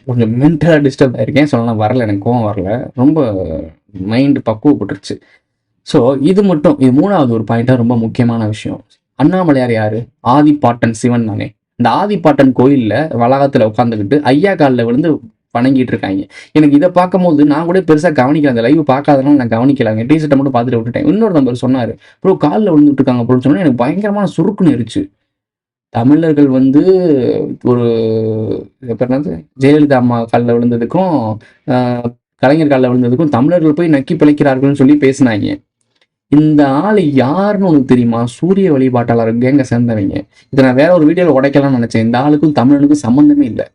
[SPEAKER 2] கொஞ்சம் மென்டலாக டிஸ்டர்ப் ஆகிருக்கேன். சொல்லலாம் வரல, எனக்கு கோவம் வரல, ரொம்ப மைண்டு பக்குவப்பட்டுருச்சு. ஸோ இது மட்டும், இது 3வது ஒரு பாயிண்டாக ரொம்ப முக்கியமான விஷயம். அண்ணாமலையார் யாரு? ஆதிப்பாட்டன் சிவன் தானே. இந்த ஆதிப்பாட்டன் கோயிலில் வளாகத்தில் உட்காந்துக்கிட்டு ஐயா காலில் விழுந்து வணங்கிட்டு இருக்காங்க. எனக்கு இதை பார்க்கும்போது நான் கூட பெருசாக கவனிக்கல, அந்த லைவ் பார்க்காதனால நான் கவனிக்கலாங்க. டீஷர்ட்டை மட்டும் பார்த்துட்டு விட்டுட்டேன். இன்னொரு நம்பர் சொன்னார், ப்ரோ காலில் விழுந்துட்டு இருக்காங்க அப்படின்னு சொன்னால் எனக்கு பயங்கரமான சுருக்குன்னு இருந்துச்சு. தமிழர்கள் ஒரு என்னது ஜெயலலிதா அம்மா காலில் விழுந்ததுக்கும் கலைஞர் காலில் விழுந்ததுக்கும் தமிழர்கள் போய் நக்கி பிழைக்கிறார்கள்னு சொல்லி பேசினாங்க. இந்த ஆள் யாருன்னு உனக்கு தெரியுமா? சூரிய வழிபாட்டாளர் கேங்க சேர்ந்தவங்க. இதை நான் வேற ஒரு வீடியோவில் உடைக்கலாம்னு நினைச்சேன். இந்த ஆளுக்கும் தமிழனுக்கும் சம்மந்தமே இல்லை.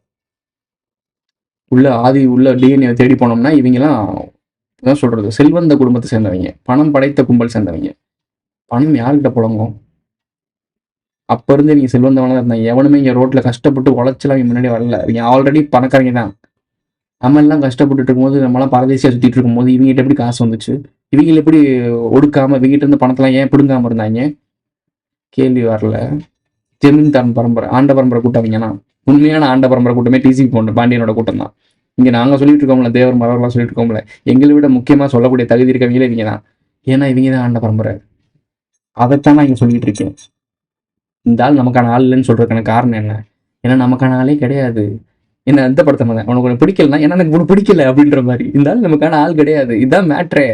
[SPEAKER 2] உள்ள டிஎன்ஏ தேடி போனோம்னா இவங்கெல்லாம் என்ன சொல்றது, செல்வந்த குடும்பத்தை சேர்ந்தவங்க, பணம் படைத்த கும்பல் சேர்ந்தவங்க. பணம் யாருக்கிட்ட புழங்கும்? அப்ப இருந்து நீங்க செல்வந்தவனா இருந்தாங்க. எவனுமே இங்க ரோட்ல கஷ்டப்பட்டு உழைச்சலாம் முன்னாடி வரல. இவங்க ஆல்ரெடி பணக்காரங்க தான். நம்ம எல்லாம் கஷ்டப்பட்டு இருக்கும்போது, நம்மளாம் பரதேசியா சுத்திட்டு இருக்கும்போது இவங்ககிட்ட எப்படி காசு வந்துச்சு? இவங்களை எப்படி ஒடுக்காம இவங்ககிட்ட இருந்து பணத்தெல்லாம் ஏன் பிடுங்காம இருந்தாங்க? கேள்வி வரல. ஜமீன்தாரன் பரம்பரை, ஆண்ட பரம்பரை கூட்டவங்கன்னா உண்மையான ஆண்ட பரம்பரை கூட்டமே டிசி போன பாண்டியனோட கூட்டம் தான். இங்க நாங்க சொல்லிட்டு இருக்கோம்ல, தேவர் மரவர்களாம் சொல்லிட்டு இருக்கோம்ல, எங்களை விட முக்கியமா சொல்லக்கூடிய தகுதி இருக்கவங்களே இவங்க தான். ஏன்னா இவங்க தான் ஆண்ட பரம்பரை. அதைத்தான் நான் இங்க சொல்லிட்டு இருக்கேன். இந்த ஆள் நமக்கான ஆள் இல்லைன்னு சொல்றதுக்கான காரணம் என்ன? ஏன்னா நமக்கான ஆளே கிடையாது. என்ன எந்த படத்தை மாதிரி உனக்கு பிடிக்கலன்னா ஏன்னா எனக்கு உனக்கு பிடிக்கல அப்படின்ற மாதிரி. இந்த ஆள் நமக்கான ஆள் கிடையாது. இதுதான் மேட்ரே.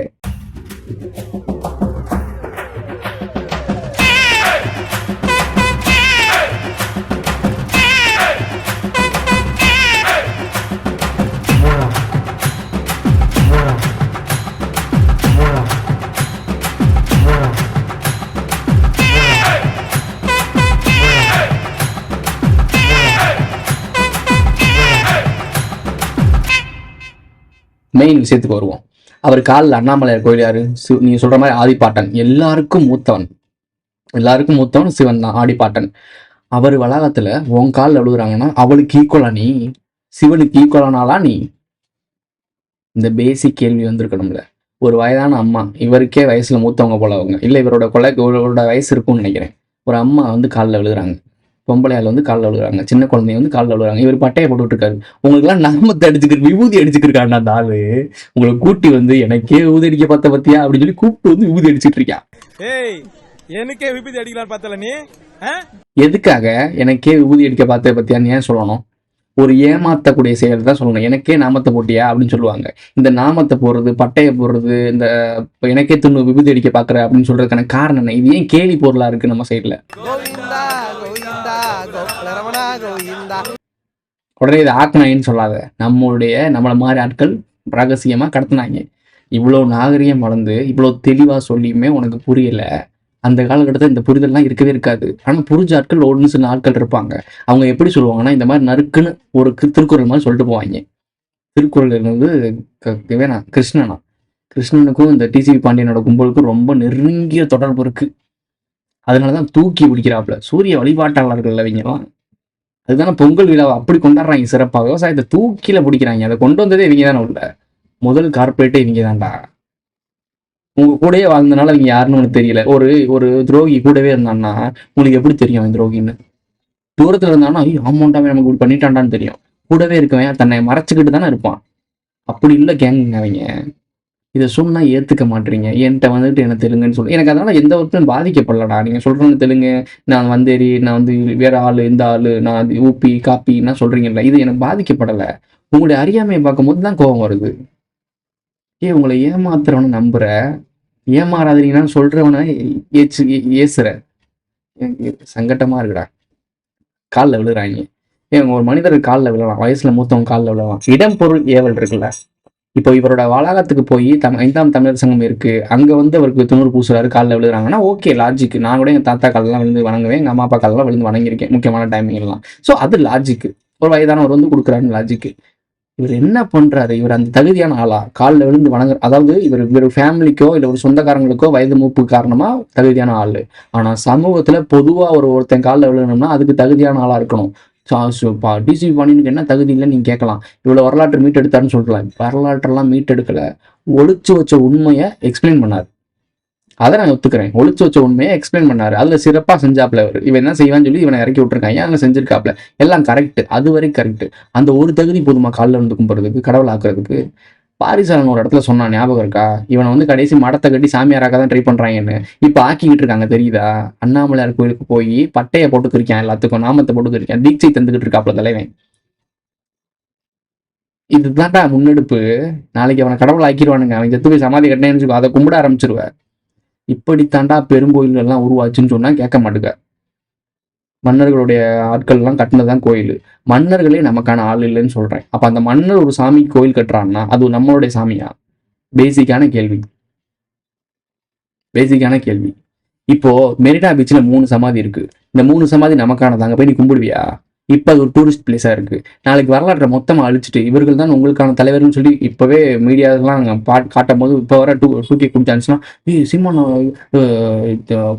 [SPEAKER 2] மெயின் விஷயத்துக்கு வருவோம். அவர் காலில் அண்ணாமலையார் கோயில் யாரு? நீங்க சொல்ற மாதிரி ஆதிப்பாட்டன். எல்லாருக்கும் மூத்தவன் சிவன் தான், ஆதிப்பாட்டன். அவர் வளாகத்துல உன் காலில் விழுகுறாங்கன்னா அவளுக்கு ஈக்குவலா நீ? சிவனுக்கு ஈக்குவலானாலா நீ? இந்த பேசிக் கேள்வி வந்திருக்கணும்ல. ஒரு வயதான அம்மா, இவருக்கே வயசுல மூத்தவங்க போல அவங்க, இல்லை இவரோட வயசு இருக்கும்னு நினைக்கிறேன். ஒரு அம்மா காலில் விழுகுறாங்க, பொம்பளையால் காலில் விழுகிறாங்க, சின்ன குழந்தைய காலில் விழுகிறாங்க. இவர் பட்டையை போட்டுட்டு இருக்காரு. உங்களுக்குலாம் நாமத்தை அடிச்சுக்கிட்டு விபூதி அடிச்சுக்கிருக்காண்டா அந்த ஆளு. உங்களை கூட்டி எனக்கே விபூதி அடிக்க பார்த்த பத்தியா அப்படின்னு சொல்லி கூப்பிட்டு விபூதி அடிச்சுட்டு இருக்கான்.
[SPEAKER 4] எனக்கே விபூதி அடிக்கலாம் பார்த்தல நீ?
[SPEAKER 2] எதுக்காக எனக்கே விபூதி அடிக்க பார்த்த பத்தியான்னு ஏன் சொல்லணும்? ஒரு ஏமாத்தக்கூடிய செயல் தான் சொல்லணும். எனக்கே நாமத்தை போட்டியா அப்படின்னு சொல்லுவாங்க. இந்த நாமத்தை போடுறது, பட்டையை போடுறது, இந்த எனக்கே துண்ணு விபூதி அடிக்க பாக்குற அப்படின்னு சொல்றதுக்கான காரணம் என்ன? இது ஏன் கேலி பொருளா இருக்கு நம்ம சைட்ல? உடனே இதை ஆக்குனாயின்னு சொல்லாத. நம்மளை மாதிரி ஆட்கள் ரகசியமா கடத்தினாங்க. இவ்வளவு நாகரிகம் வளர்ந்து இவ்வளவு தெளிவா சொல்லியுமே உனக்கு புரியல. அந்த காலகட்டத்தில் இந்த புரிதல்லாம் இருக்கவே இருக்காது. ஆனால் புரிஞ்ச ஆட்கள் ஒன்று சில ஆட்கள் இருப்பாங்க. அவங்க எப்படி சொல்லுவாங்கன்னா, இந்த மாதிரி நறுக்குன்னு ஒரு திருக்குறள் மாதிரி சொல்லிட்டு போவாங்க. திருக்குறள் இருந்தது இவனா கிருஷ்ணனா. கிருஷ்ணனுக்கும் இந்த டிசிபி பாண்டியனோட கும்பலுக்கும் ரொம்ப நெருங்கிய தொடர்பு இருக்கு. அதனாலதான் தூக்கி பிடிக்கிறாப்புல. சூரிய வழிபாட்டாளர்கள் இவங்கலாம். அதுதானே பொங்கல் விழாவை அப்படி கொண்டாடுறாங்க சிறப்பா. விவசாயத்தை தூக்கில பிடிக்கிறாங்க. அதை கொண்டு வந்ததே இவங்க தானே உள்ள. முதல் கார்பரேட்டே இவங்க தான்டா. உங்க கூடயே வாழ்ந்தனால இவங்க யாருன்னு உனக்கு தெரியல. ஒரு ஒரு துரோகி கூடவே இருந்தான்னா உங்களுக்கு எப்படி தெரியும் அவன் துரோகின்னு? தூரத்துல இருந்தானா ஐயோ ஆமாண்டாவே நமக்கு இப்படி பண்ணிட்டான்டான்னு தெரியும். கூடவே இருக்கவன் தன்னை மறைச்சுக்கிட்டு தானே இருப்பான். அப்படி இல்லை கேங்குங்க அவங்க. இதை சொன்னா ஏத்துக்க மாட்டீங்க. என்கிட்ட வந்துட்டு என்ன தெலுங்குன்னு சொல்லி எனக்கு அதனால எந்த ஒருத்தரும் பாதிக்கப்படலடா. நீங்க சொல்றேன்னு தெலுங்கு, நான் வந்தேரி, நான் வந்து வேற ஆளு, இந்த ஆளு, நான் ஊப்பி காப்பின்னா சொல்றீங்கல்ல, இது எனக்கு பாதிக்கப்படலை. உங்களுடைய அறியாமையை பார்க்கும்போது தான் கோபம் வருது. உங்களை ஏமாத்துறவனை நம்புற, ஏமாறாதீங்கன்னு சொல்றவனை ஏசுற. சங்கட்டமா இருக்குடா. காலில் விழுறாங்க. ஒரு மனிதர் காலில் விழலாம், வயசுல மூத்தவங்க காலில் விழலாம். இடம் பொருள் ஏவல் இருக்குல்ல. இப்போ இவரோட வளாகத்துக்கு போய் 5ஆம் தமிழர் சங்கம் இருக்கு, அங்க வந்து அவருக்கு துணூறு பூசுறாரு, காலில் விழுறாங்கன்னா ஓகே, லாஜிக். நான் கூட எங்க தாத்தா காலெல்லாம் விழுந்து வணங்குவேன், எங்க அம்மா அப்பா காலெல்லாம் விழுந்து வணங்கியிருக்கேன் முக்கியமான டைமிங் எல்லாம். ஸோ அது லாஜிக்கு. ஒரு வயதானவர் வந்து கொடுக்குறாருன்னு லாஜிக்கு. இவர் என்ன பண்றாரு? இவர் அந்த தகுதியான ஆளா? காலில் விழுந்து வணங்குற, அதாவது இவர் ஃபேமிலிக்கோ இல்லை ஒரு சொந்தக்காரங்களுக்கோ வயது மூப்பு காரணமா தகுதியான ஆளு. ஆனா சமூகத்துல பொதுவா ஒருத்தன் காலில் விழுகணும்னா அதுக்கு தகுதியான ஆளா இருக்கணும். டிசிபி பாண்டியனுக்கு என்ன தகுதி இல்லைன்னு நீங்க கேட்கலாம். இவ்வளவு வரலாற்று மீட்டெடுத்தாருன்னு சொல்லலாம். வரலாற்றெல்லாம் மீட்டெடுக்கல, ஒளிச்சு வச்ச உண்மையை எக்ஸ்பிளைன் பண்ணாரு. அதை நான் ஒத்துக்கிறேன். ஒளிச்சு வச்ச உண்மையை எக்ஸ்பிளைன் பண்ணாரு. அதுல சிறப்பா செஞ்சாப்ல. இவன் என்ன செய்வான்னு சொல்லி இவனை இறக்கி விட்டுருக்காங்க, அங்க செஞ்சிருக்காப்ல. எல்லாம் கரெக்ட், அது வரைக்கும் கரெக்ட். அந்த ஒரு தகுதி போதுமா காலில் வந்து கும்பிட்றதுக்கு, கடவுள் ஆக்குறதுக்கு? பாரிசாலன் ஒரு இடத்துல சொன்னான், ஞாபகம் இருக்கா? இவனை வந்து கடைசி மடத்தை கட்டி சாமியாராக்க தான் ட்ரை பண்றாங்கன்னு. இப்ப ஆக்கிக்கிட்டு இருக்காங்க, தெரியுதா? அண்ணாமலையார் கோயிலுக்கு போய் பட்டையை போட்டுக்கிருக்கேன், எல்லாத்துக்கும் நாமத்தை போட்டுக்கிருக்கேன், தீட்சை தந்துகிட்டு இருக்காப்ல தலைவன். இதுதான்டா முன்னெடுப்பு. நாளைக்கு அவனை கடவுள் ஆக்கிடுவானுங்க. அவன் செத்து போய் சமாதி கட்டினேன்னு அதை கும்பிட ஆரம்பிச்சிருவேன். இப்படித்தாண்டா பெருங்கோயில் எல்லாம் உருவாச்சுன்னு சொன்னா கேட்க மாட்டுக்க. மன்னர்களுடைய ஆட்கள் எல்லாம் கட்டினதான் கோயில். மன்னர்களே நமக்கான ஆள் இல்லைன்னு சொல்றேன். அப்ப அந்த மன்னர் ஒரு சாமிக்கு கோயில் கட்டுறான்னா அது நம்மளுடைய சாமியா? பேசிக்கான கேள்வி. இப்போ மெரினா பீச்ல 3 சமாதி இருக்கு. இந்த 3 சமாதி நமக்கானதாங்க, போய் நீ கும்பிடுவியா? இப்ப அது ஒரு டூரிஸ்ட் பிளேஸா இருக்கு. நாளைக்கு வரலாற்றை மொத்தமா அழிச்சிட்டு இவர்கள் தான் உங்களுக்கான தலைவர்னு சொல்லி இப்பவே மீடியாலாம் காட்டும் போது இப்ப வர டூக்கி குடிச்சாச்சுன்னா, சீமான்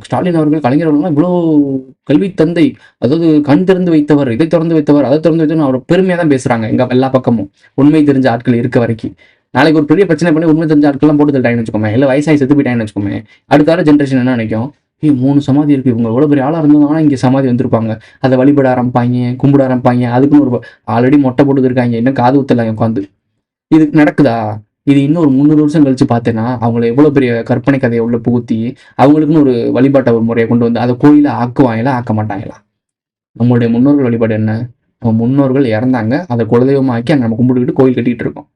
[SPEAKER 2] ஸ்டாலின் அவர்கள், கலைஞர் அவர்கள்லாம் இவ்வளவு கல்வி தந்தை, அதாவது கண் திறந்து வைத்தவர், இதை திறந்து வைத்தவர், அதை திறந்து வைத்தவர், அவர் பெருமையா தான் பேசுறாங்க எங்க எல்லா பக்கமும். உண்மை தெரிஞ்ச ஆட்கள் இருக்க வரைக்கும். நாளைக்கு ஒரு பெரிய பிரச்சனை பண்ணி உண்மை தெரிஞ்ச ஆட்கள்லாம் போட்டு தள்ளிட்டாங்கன்னு வச்சுக்கோமே, இல்லை வயசாகி செத்து போயிட்டாங்கன்னு வச்சுக்கோமே, அடுத்த வர ஜென்ரேஷன் என்ன நினைக்கும்? 3 சமாதி இருக்கு, இவங்க எவ்வளவு பெரிய ஆளா இருந்தாங்கன்னா இங்க சமாதி வந்திருப்பாங்க, அதை வழிபட ஆரம்பிப்பாங்க, கும்பிட ஆரம்பிப்பாங்க. அதுக்குன்னு ஒரு ஆல்ரெடி மொட்டை போட்டு இருக்காங்க, இன்னும் காது ஊத்தல உட்காந்து. இது நடக்குதா? இது இன்னும் ஒரு 300 வருஷம் கழிச்சு பார்த்தேன்னா அவங்களை எவ்வளவு பெரிய கற்பனை கதையை உள்ள புகுத்தி அவங்களுக்குன்னு ஒரு வழிபாட்டை ஒரு முறையை கொண்டு வந்து அதை கோயில ஆக்குவாங்களா, ஆக்க மாட்டாங்களா? நம்மளுடைய முன்னோர்கள் வழிபாடு என்ன? நம்ம முன்னோர்கள் இறந்தாங்க, அதை குலதெய்வமா ஆக்கி அங்க நம்ம கும்பிட்டுக்கிட்டு கோயில் கட்டிட்டு இருக்கோம்.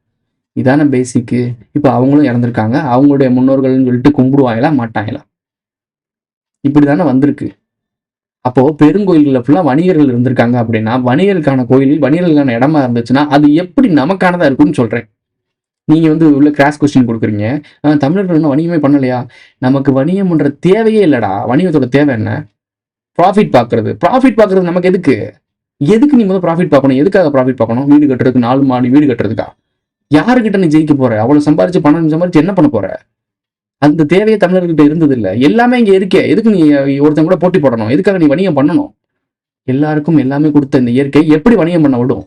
[SPEAKER 2] இதான பேசிக்கு. இப்ப அவங்களும் இறந்துருக்காங்க, அவங்களுடைய முன்னோர்கள்னு சொல்லிட்டு கும்பிடுவாங்களா, மாட்டாங்களா? இப்படிதானே வந்திருக்கு. அப்போ பெருங்கோயில்கள் ஃபுல்லா வணிகர்கள் இருந்திருக்காங்க அப்படின்னா, வணிகர்களுக்கான கோயில், வணிகர்களுக்கான இடமா இருந்துச்சுன்னா அது எப்படி நமக்கானதா இருக்குன்னு சொல்றேன். நீங்க வந்து உள்ள கிராஸ் கொஸ்டின் கொடுக்குறீங்க. தமிழர்கள் என்ன வணிகமே பண்ணலையா? நமக்கு வணிகம் பண்ற தேவையே இல்லடா. வணிகத்தோட தேவை என்ன? ப்ராஃபிட் பாக்குறது நமக்கு எதுக்கு? நீ முதல்ல ப்ராஃபிட் பார்க்கணும்? எதுக்காக ப்ராஃபிட் பார்க்கணும்? வீடு கட்டுறதுக்கு, 4 மாடி வீடு கட்டுறதுக்கா? யாருக்கிட்ட நீ ஜெயிக்க போற? அவ்வளவு சம்பாரிச்சு பணம் சம்பாரிச்சு என்ன பண்ண போற? அந்த தேவையே தமிழர்கிட்ட இருந்தது இல்லை. எல்லாமே இங்க இருக்கே, எதுக்கு நீ ஒருத்தன் கூட போட்டி போடணும்? எதுக்காக நீ வணிகம் பண்ணணும்? எல்லாருக்கும் எல்லாமே கொடுத்த இந்த இயற்கை எப்படி வணிகம் பண்ண விடும்?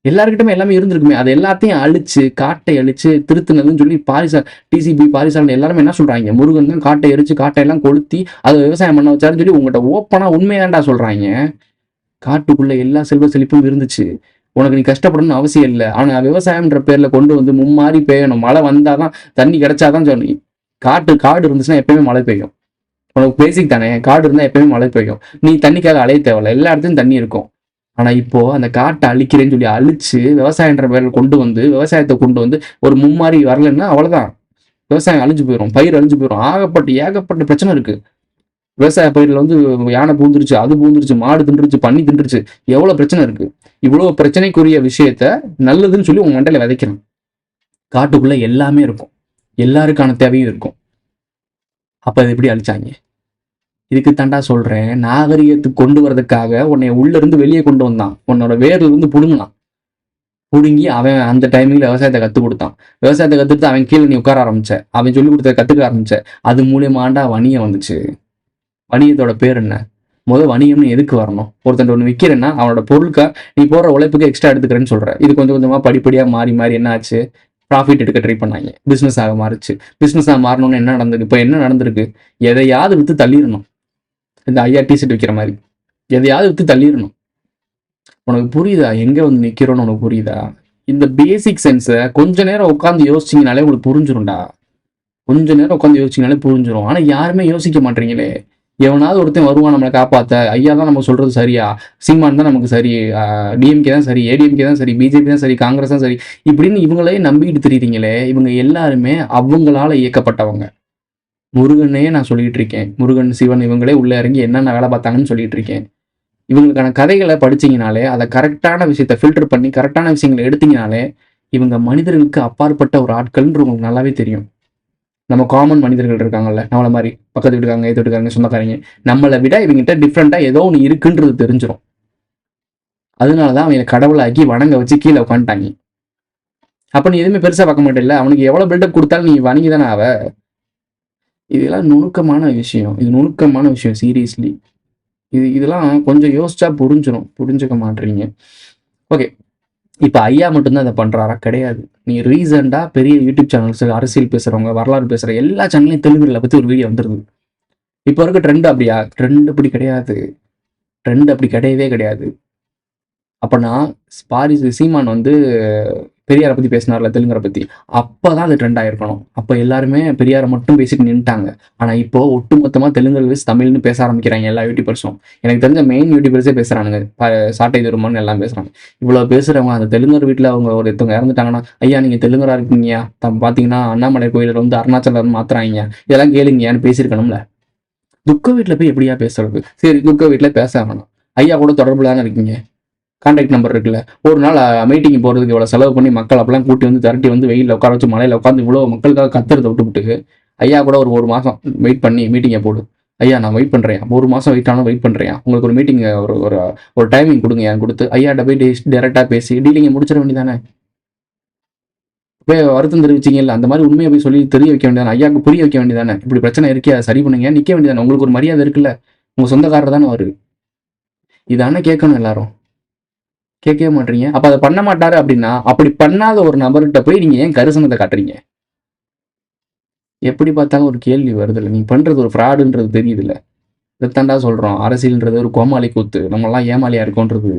[SPEAKER 2] எல்லாருக்கிட்டமே எல்லாமே இருந்திருக்குமே. அதை எல்லாத்தையும் அழிச்சு, காட்டை அழிச்சு திருத்துனதுன்னு சொல்லி டிசிபி பாரிசாலன் எல்லாருமே என்ன சொல்றாங்க? முருகன் தான் காட்டை எரிச்சு, காட்டையெல்லாம் கொளுத்தி அதை விவசாயம் பண்ண வச்சாருன்னு சொல்லி உங்கள்கிட்ட ஓப்பனா உண்மையாண்டா சொல்றாங்க. காட்டுக்குள்ள எல்லா செல்வ செழிப்பும் இருந்துச்சு, உனக்கு நீ கஷ்டப்படணும்னு அவசியம் இல்லை. ஆனா விவசாயம்ன்ற பேர்ல கொண்டு வந்து மும்மாறி பெய்யணும், மழை வந்தாதான், தண்ணி கிடைச்சாதான் சொல்லி. காடு இருந்துச்சுன்னா எப்பயுமே மழை பெய்யும். உனக்கு பேசிக் தானே, காடு இருந்தா எப்பயுமே மழை பெய்யும். நீ தண்ணிக்காக அலைய தேவையில்ல, எல்லா இடத்துலையும் தண்ணி இருக்கும். ஆனா இப்போ அந்த காட்டை அழிக்கிறேன்னு சொல்லி அழிச்சு விவசாயன்ற பேர்ல கொண்டு வந்து, விவசாயத்தை கொண்டு வந்து ஒரு மும்மாறி வரலன்னா அவ்வளவுதான், விவசாயம் அழிஞ்சு போயிடும், பயிர் அழிஞ்சு போயிடும். ஏகப்பட்ட பிரச்சனை இருக்கு. விவசாய பயிரில் வந்து யானை பூந்துருச்சு, அது பூந்துருச்சு, மாடு தின்றுச்சு, பன்னி தின்றுச்சு, எவ்வளவு பிரச்சனை இருக்கு. இவ்வளவு பிரச்சனைக்குரிய விஷயத்த நல்லதுன்னு சொல்லி உங்க மண்டையில விதைக்கிறேன். காட்டுக்குள்ள எல்லாமே இருக்கும், எல்லாருக்கான தேவையும் இருக்கும். அப்ப அது எப்படி அழிச்சாங்க? இதுக்கு தாண்டா சொல்றேன், நாகரிகத்துக்கு கொண்டு வரதுக்காக உன்னை உள்ள இருந்து வெளியே கொண்டு வந்தான், உன்னோட வேர்ல இருந்து புடுங்கினான். புடுங்கி அவன் அந்த டைமிங்ல விவசாயத்தை கற்றுக் கொடுத்தான். விவசாயத்தை கற்றுட்டு அவன் கீழே நீ உட்கார ஆரம்பிச்ச, அவன் சொல்லி கொடுத்த கற்றுக்க ஆரம்பிச்ச. அது மூலியமாண்டா வணிகம் வந்துச்சு. வணிகத்தோட பேர் என்ன? வணிகம்னு எதுக்கு வரணும்? ஒருத்தன் ஒன்று விற்கிறேன்னா அவனோட பொருளுக்கா நீ போடுற உழைப்புக்கு எக்ஸ்ட்ரா எடுத்துக்கிறேன்னு சொல்ற. இது கொஞ்சம் கொஞ்சமாக படிப்படியாக மாறி மாறி என்ன ஆச்சு? ப்ராஃபிட் எடுக்க ட்ரை பண்ணாங்க. பிஸ்னஸாக மாறிச்சு. பிஸ்னஸாக மாறணும்னு என்ன நடந்திருக்கு? இப்போ என்ன நடந்திருக்கு? எதையாவது விற்று தள்ளிடணும். இந்த ஐயா டிஷர்ட் விற்கிற மாதிரி எதையாவது விற்று தள்ளிடணும். உனக்கு புரியுதா எங்கே வந்து நிற்கிறோன்னு? உனக்கு புரியுதா? இந்த பேசிக் சென்ஸை கொஞ்ச நேரம் உட்காந்து யோசிச்சிங்கனாலே உங்களுக்கு புரிஞ்சிரும்டா. கொஞ்ச நேரம் உட்காந்து யோசிச்சிங்கனாலே புரிஞ்சிடும். ஆனால் யாருமே யோசிக்க மாட்டீங்களே. எவனாவது ஒருத்தன் வருவான் நம்மளை காப்பாற்ற. ஐயா தான் நம்ம சொல்றது சரியா, சீமான் தான் நமக்கு சரி, டிஎம்கே தான் சரி, ஏடிஎம்கே தான் சரி, பிஜேபி தான் சரி, காங்கிரஸ் தான் சரி, இப்படின்னு இவங்களே நம்பிக்கிட்டு தெரியுறீங்களே. இவங்க எல்லாருமே அவங்களால இயக்கப்பட்டவங்க. முருகனே நான் சொல்லிட்டு இருக்கேன். முருகன், சிவன் இவங்களே உள்ள இறங்கி என்னென்ன வேலை பார்த்தாங்கன்னு சொல்லிட்டு இருக்கேன். இவங்களுக்கான கதைகளை படிச்சீங்கனாலே, அதை கரெக்டான விஷயத்த ஃபில்டர் பண்ணி கரெக்டான விஷயங்களை எடுத்தீங்கனாலே இவங்க மனிதர்களுக்கு அப்பாற்பட்ட ஒரு ஆட்கள்ன்ற உங்களுக்கு நல்லாவே தெரியும். நம்ம காமன் மனிதர்கள் இருக்காங்கல்ல, நம்மளை மாதிரி பக்கத்து வீட்டுக்காரங்க, எது வீட்டுக்காரங்க, சொந்தக்காரங்க, நம்மளை விட இவங்ககிட்ட டிஃப்ரெண்டா ஏதோ ஒன்று இருக்குன்றது தெரிஞ்சிடும். அதனாலதான் அவங்க கடவுளாக்கி வணங்க வச்சு கீழே உட்காந்துட்டாங்க. அப்ப நீ எதுவுமே பெருசா பார்க்க மாட்டேல்ல. அவனுக்கு எவ்வளவு பில்டப் கொடுத்தாலும் நீ வணங்கி தானே ஆவ. இதெல்லாம் நுணுக்கமான விஷயம். இது நுணுக்கமான விஷயம். சீரியஸ்லி இதெல்லாம் கொஞ்சம் யோசிச்சா புரிஞ்சுக்க மாட்டீங்க. ஓகே, இப்போ ஐயா மட்டும்தான் அதை பண்றாரா? கிடையாது. நீ ரீசெண்டா பெரிய யூடியூப் சேனல்ஸ், அரசியல் பேசுறவங்க, வரலாறு பேசுற எல்லா சேனல்லையும் தெலுங்குல பத்தி ஒரு வீடியோ வந்துருது. இப்போ இருக்க ட்ரெண்ட் அப்படியா? ட்ரெண்ட் அப்படி கிடையாது. ட்ரெண்ட் அப்படி கிடையவே கிடையாது. அப்பனா சீமான் வந்து பெரியாரை பத்தி பேசினார்ல, தெலுங்கரை பத்தி, அப்பதான் அது ட்ரெண்ட் ஆயிருக்கணும். அப்ப எல்லாருமே பெரியாரை மட்டும் பேசிட்டு நின்ட்டாங்க. ஆனா இப்போ ஒட்டுமொத்தமா தெலுங்கு தமிழ்னு பேச ஆரம்பிக்கிறாங்க எல்லா யூடியூபர்ஸும். எனக்கு தெரிஞ்ச மெயின் யூடியூபர்ஸே பேசுறானுங்க. சாட்டை தருமான்னு எல்லாம் பேசுறாங்க. இவ்வளவு பேசுறவங்க அந்த தெலுங்கர் வீட்டுல அவங்க ஒருத்தவங்க இறந்துட்டாங்கன்னா, ஐயா நீங்க தெலுங்கரா இருக்கீங்க, பாத்தீங்கன்னா அண்ணாமலை கோயில வந்து அருணாச்சலம் மாத்துறாங்க, இதெல்லாம் கேளுங்கன்னு பேசியிருக்கணும்ல. துக்க வீட்டுல போய் எப்படியா பேசுறது? சரி, துக்க வீட்டுல பேச வேணாம், ஐயா கூட தொடர்புல தானே இருக்கீங்க, கான்டாக்ட் நம்பர் இருக்குல்ல. ஒரு நாள் மீட்டிங் போகிறதுக்கு இவ்வளோ செலவு பண்ணி மக்கள் அப்பெல்லாம் கூட்டி வந்து திரட்டி வந்து வெயிலில் உட்கார வச்சு மலையில் உட்காந்து இவ்வளோ மக்களுக்காக கத்துறதை விட்டுவிட்டு ஐயா கூட ஒரு மாதம் வெயிட் பண்ணி மீட்டிங்கை போடு. ஐயா நான் வெயிட் பண்ணுறேன், 1 மாதம் வெயிட் ஆனாலும் வெயிட் பண்ணுறேன், உங்களுக்கு ஒரு மீட்டிங் ஒரு டைமிங் கொடுங்க, என் கொடுத்து ஐயாட்ட போய் டேரெக்டாக பேசி டீலிங்கை முடிச்சிட வேண்டியதானே. போய் வருத்தம் தெரிவிச்சிங்கல்ல, அந்த மாதிரி உண்மையை போய் சொல்லி தெரிய வைக்க வேண்டியதானே, ஐயாவுக்கு புரிய வைக்க வேண்டியதானே. இப்படி பிரச்சனை இருக்கே, அதை சரி பண்ணுங்க, நிற்க வேண்டியதானே. உங்களுக்கு ஒரு மரியாதை இருக்குல்ல, உங்கள் சொந்தக்காரர் தானே வரு. இதானே கேட்கணும் எல்லாரும். கேட்கவே மாட்டீங்க. அப்ப அதை பண்ண மாட்டாரு அப்படின்னா, அப்படி பண்ணாத ஒரு நபர்கிட்ட போய் நீங்க ஏன் கரிசனத்தை காட்டுறீங்க? எப்படி பார்த்தாலும் ஒரு கேள்வி வருது இல்லை, நீங்க பண்றது ஒரு ஃப்ராடுன்றது தெரியுது இல்லை. இதைத்தாண்டா சொல்றோம், அரசியல்ன்றது ஒரு கோமாளி கூத்து, நம்ம எல்லாம் ஏமாளியா இருக்கோன்றது.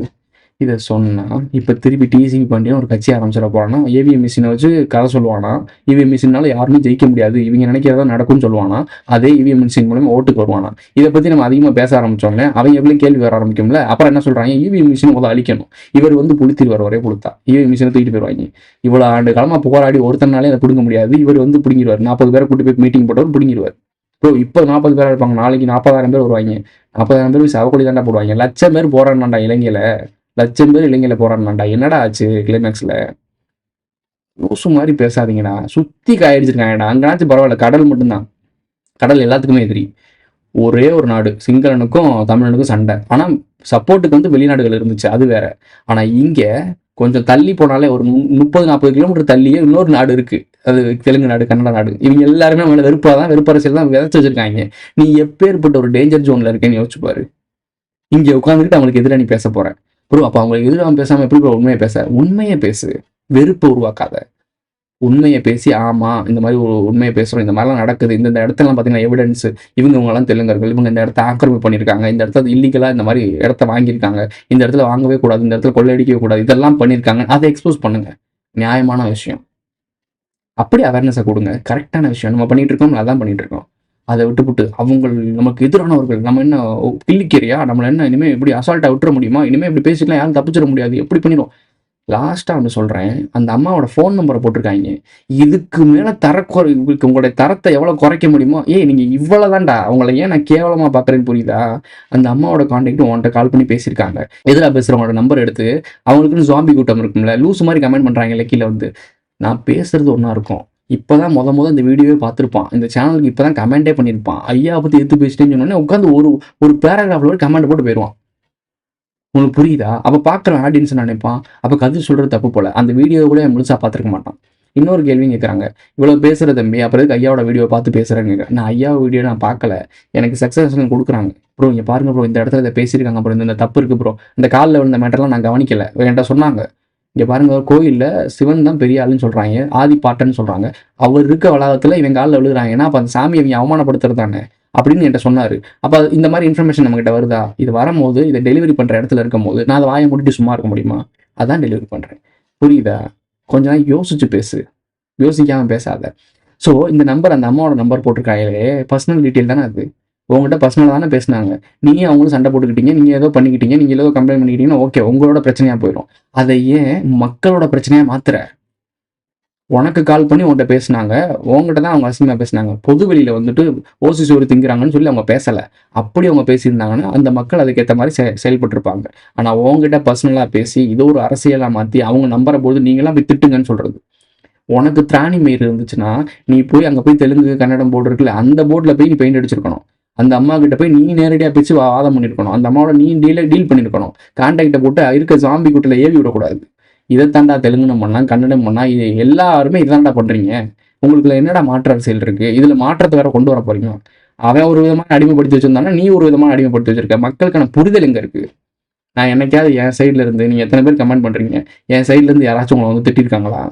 [SPEAKER 2] இதை சொன்னா இப்ப திருப்பி டிசிபி பாண்டியன் ஒரு கட்சி ஆரம்பிச்சிட போறானா, ஏவிஎம் மிஷினை வச்சு கதை சொல்லுவானா, இவிஎம் மிஷினால யாருமே ஜெயிக்க முடியாது, இவங்க நினைக்கிறதா நடக்கும்னு சொல்லுவானா, அதே இவிஎம் மிஷின் மூலமா ஓட்டுக்கு வருவானா. இதை பத்தி நம்ம அதிகமா பேச ஆரம்பிச்சோம்ல, அவங்க எப்படி கேள்வி வர ஆரம்பிக்கும்ல. அப்புறம் என்ன சொல்றாங்க, இவிஎம் மிஷின் முதல்ல அழிக்கணும், இவர் வந்து புளித்திரு வரவரே கொடுத்தா இவிஎம் மிஷினை தூக்கிட்டு போயிடுவாங்க. இவ்வளவு ஆண்டு காலமா போராடி ஒருத்தனாலே அதை பிடுங்க முடியாது, இவர் வந்து பிடிங்கிடுவார். 40 பேரை கூட்டு போய் மீட்டிங் போட்டவர் பிடிங்கிடுவார். இப்போ இப்போ 40 பேரா இருப்பாங்க, நாளைக்கு 40,000 பேர் வருவாங்க. 40,000 பேர் சவக்கொடி தாண்டா போடுவாங்க. 1,00,000 பேர் போராடினாண்டா இலங்கையில, 1,00,000 பேர் இலங்கையில போராடினாண்டா. என்னடா ஆச்சு கிளைமேக்ஸ்ல? லூசு மாதிரி பேசாதீங்கடா, சுத்தி காயடிச்சிருக்காங்கடா. அங்கனாச்சும் பரவாயில்ல, கடல் மட்டும்தான், கடல் எல்லாத்துக்குமே எதிரி. ஒரே ஒரு நாடு, சிங்களனுக்கும் தமிழனுக்கும் சண்டை, ஆனா சப்போர்ட்டுக்கு வந்து வெளிநாடுகள் இருந்துச்சு, அது வேற. ஆனா இங்க கொஞ்சம் தள்ளி போனாலே ஒரு 30-40 கிலோமீட்டர் தள்ளியே இன்னொரு நாடு இருக்கு, அது தெலுங்கு நாடு, கன்னட நாடு. இவங்க எல்லாருமே மேல வெறுப்பரசியல் தான் விதைச்சு வச்சிருக்காங்க. நீ எப்பேற்பட்ட ஒரு டேஞ்சர் ஜோன்ல இருக்கேன்னு யோசிச்சு பாரு. இங்க உட்காந்துட்டு அவங்களுக்கு எதிராக நீ பேச போற ப்ரோ. அப்ப அவங்களுக்கு எதிராக பேசாம எப்படி ப்ரோ உண்மையை பேச? உண்மையை பேசு, வெறுப்பை உருவாக்காத. உண்மையை பேசி, ஆமா இந்த மாதிரி ஒரு உண்மையை பேசுறோம், இந்த மாதிரிலாம் நடக்குது, இந்த இடத்துலாம் பாத்தீங்கன்னா எவிடன்ஸ், இவங்கெல்லாம் தெலுங்கர்கள், இவங்க இந்த இடத்த ஆக்கிரமிப்பு பண்ணியிருக்காங்க, இந்த இடத்துல இல்லீகலா இந்த மாதிரி இடத்த வாங்கியிருக்காங்க, இந்த இடத்துல வாங்கவே கூடாது, இந்த இடத்துல கொள்ளையடிக்கவே கூடாது, இதெல்லாம் பண்ணியிருக்காங்க, அதை எக்ஸ்போஸ் பண்ணுங்க. நியாயமான விஷயம். அப்படி அவேர்னஸை கொடுங்க. கரெக்டான விஷயம் நம்ம பண்ணிட்டு இருக்கோம், அதான் பண்ணிட்டு இருக்கோம். அதை விட்டுப்புட்டு அவங்க நமக்கு எதிரானவர்கள், நம்ம என்ன கிள்ளிக்கிறியா, நம்மள என்ன இனிமே இப்படி அசால்ட்டா விட்டுற முடியுமா, இனிமே இப்படி பேசிக்கலாம் யாரும் தப்பிச்சிட முடியாது, எப்படி பண்ணிடும். லாஸ்டா ஒன்று சொல்றேன், அந்த அம்மாவோட ஃபோன் நம்பரை போட்டிருக்காங்க. இதுக்கு மேல உங்களுடைய தரத்தை எவ்வளவு குறைக்க முடியுமோ, நீங்க இவ்வளவுதான்டா, அவங்கள ஏன் நான் கேவலமா பாக்குறேன்னு புரியுதா? அந்த அம்மாவோட கான்டாக்ட் உன்கிட்ட கால் பண்ணி பேசியிருக்காங்க. எதிராக பேசுறவங்களோட நம்பர் எடுத்து, அவங்களுக்குன்னு ஜாம்பி கூட்டம் இருக்கும்ல, லூசு மாதிரி கமெண்ட் பண்றாங்க கீழே வந்து. நான் பேசுறது ஒன்னா இருக்கும், இப்பதான் முத இந்த வீடியோவே பார்த்துருப்பான், இந்த சேனலுக்கு இப்பதான் கமெண்டே பண்ணியிருப்பான், ஐயா பத்தி எடுத்து பேசிட்டேன்னு சொன்னோடனே உட்காந்து ஒரு பேராகிராஃப்ல கமெண்ட் போட்டு போயிடுவான். உங்களுக்கு புரியுதா? அப்ப பார்க்குற ஆடியன்ஸ் நினைப்பான், அப்ப கதிர் சொல்றது தப்பு போல. அந்த வீடியோ கூட முழுசா பார்த்துருக்க மாட்டான். இன்னொரு கேள்வியும் கேட்குறாங்க. இவ்வளவு பேசுற தம்பி, அப்புறம் எதுக்கு ஐயாவோட வீடியோ பார்த்து பேசுறேன்னு. நான் ஐயா வீடியோ நான் பார்க்கல. எனக்கு சக்ஸஸ் கொடுக்குறாங்க. ப்ரோ இங்க பாருங்க ப்ரோ, இந்த இடத்துல இதை பேசியிருக்காங்க ப்ரோ, இந்த தப்பு இருக்கு ப்ரோ. இந்த காலில் விழுந்த மேட்டர்லாம் நான் கவனிக்கல. என்கிட்ட சொன்னாங்க. இங்க பாருங்க, கோயில்ல சிவன் தான் பெரிய ஆளுன்னு சொல்றாங்க, ஆதி பாட்டன்னு சொல்றாங்க. அவர் இருக்க வளாகத்துல இவன் காலில் விழுகிறாங்கன்னா அப்ப அந்த சாமியை இவங்க அவமானப்படுத்துறது தானே அப்படின்னு என்கிட்ட சொன்னாரு. அப்ப இந்த மாதிரி இன்ஃபர்மேஷன் நம்ம கிட்ட வருதா? இது வரும்போது இதை டெலிவரி பண்ற இடத்துல இருக்கும் போது நான் அதை வாயை மூடிட்டு சும்மா இருக்க முடியுமா? அதான் டெலிவரி பண்றேன். புரியுதா? கொஞ்ச நாள் யோசிச்சு பேசு, யோசிக்காம பேசாத. ஸோ இந்த நம்பர், அந்த அம்மாவோட நம்பர் போட்டிருக்காங்களே, பர்சனல் டீட்டெயில் தானே அது. உங்கள்கிட்ட பர்சனலாக தானே பேசினாங்க. நீங்க அவங்களும் சண்டை போட்டுக்கிட்டீங்க, நீங்க ஏதோ பண்ணிக்கிட்டீங்க, நீங்க ஏதோ கம்ப்ளைண்ட் பண்ணிக்கிட்டீங்கன்னா ஓகே, உங்களோட பிரச்சனையா போயிடும். அதை ஏன் மக்களோட பிரச்சனையா மாத்துற? உனக்கு கால் பண்ணி உன்கிட்ட பேசினாங்க, உங்ககிட்ட தான் அவங்க அசிங்கமா பேசினாங்க. பொது வெளியில வந்துட்டு ஓசி சோறு திங்கிறாங்கன்னு சொல்லி அவங்க பேசல. அப்படி அவங்க பேசியிருந்தாங்கன்னா அந்த மக்கள் அதுக்கேற்ற மாதிரி செயல்பட்டுருப்பாங்க. ஆனா உங்ககிட்ட பர்சனலா பேசி இதோ ஒரு அரசியலா மாத்தி அவங்க நம்புற போது நீங்களாம் போய் திட்டுங்கன்னு சொல்றது. உனக்கு திராணி மயிர் இருந்துச்சுன்னா நீ போய் அங்க போய் தெலுங்கு கன்னடம் போர்டு இருக்குல்ல, அந்த போர்டுல போய் நீ பெயிண்ட் அடிச்சிருக்கணும். அந்த அம்மா கிட்ட போய் நீ நேரடியாக பேசி வாதம் பண்ணியிருக்கணும். அந்த அம்மாவோட நீ டீல் பண்ணியிருக்கணும். கான்டாக்டை போட்டு இருக்க ஜாம்பி கூட்டில் ஏவி விடக்கூடாது. இதை தாண்டா தெலுங்குனம் பண்ணா, கன்னடம் பண்ணா, இது எல்லாருமே இதாண்டா பண்றீங்க. உங்களுக்கு என்னடா மாற்ற அரசியல் இருக்கு? இதுல மாற்றத்தை வேற கொண்டு வர போறீங்க. அவன் ஒரு விதமான அடிமைப்படுத்தி வச்சிருந்தானா, நீ ஒரு விதமான அடிமைப்படுத்தி வச்சிருக்க. மக்களுக்கான புரிதல் எங்க இருக்கு? நான் என்னைக்காவது என் சைட்ல இருந்து, நீங்க எத்தனை பேர் கமெண்ட் பண்றீங்க, என் சைட்ல இருந்து யாராச்சும் உங்களை வந்து திட்டிருக்காங்களா?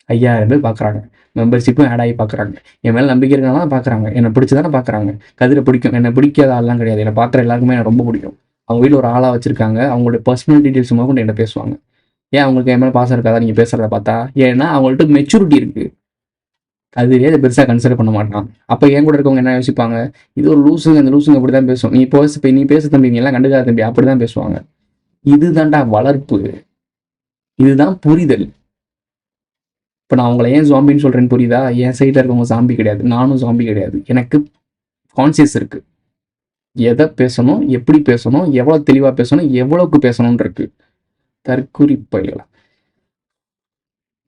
[SPEAKER 2] 5000 பேர் பார்க்குறாங்க, மெம்பர்ஷிப்பும் ஆட் ஆகி பார்க்குறாங்க. என் மேலே நம்பிக்கை இருக்காங்க தான் பார்க்குறாங்க, என்னை பிடிச்சி தானே பார்க்குறாங்க. கதிரை பிடிக்கும், என்னை பிடிக்காத ஆள்லாம் கிடையாது. என்னை பார்க்குற எல்லாருக்குமே எனக்கு ரொம்ப பிடிக்கும். அவங்க வீட்டில் ஒரு ஆளாக வச்சிருக்காங்க, அவங்களுடைய பர்சனல் டீட்டெயில்ஸ் கொண்டு என்ன பேசுவாங்க. ஏன் அவங்களுக்கு என் மேலே பாசம் இருக்காதா நீங்கள் பேசுகிறத பார்த்தா? ஏன்னா அவங்கள்ட்ட மெச்சூரிட்டி இருக்குது. கதிரே அதை பெருசாக கன்சிடர் பண்ண மாட்டான். அப்போ என் கூட இருக்கவங்க என்ன யோசிப்பாங்க? இது ஒரு லூசுங்க, அந்த லூசுங்க அப்படி தான் பேசும். நீ பேச தம்பி, நீ எல்லாம் கண்டுக்காத தம்பி, அப்படி தான் பேசுவாங்க. இதுதான்டா வளர்ப்பு, இதுதான் புரிதல். இப்போ நான் அவங்களை ஏன் ஜாம்பின்னு சொல்கிறேன்னு புரியுதா? என் சைடில் இருக்கவங்க ஜாம்பி கிடையாது, நானும் ஜாம்பி கிடையாது. எனக்கு கான்சியஸ் இருக்குது. எதை பேசணும், எப்படி பேசணும், எவ்வளோ தெளிவாக பேசணும், எவ்வளோக்கு பேசணும்னு இருக்கு. தற்குறிப்பைகளா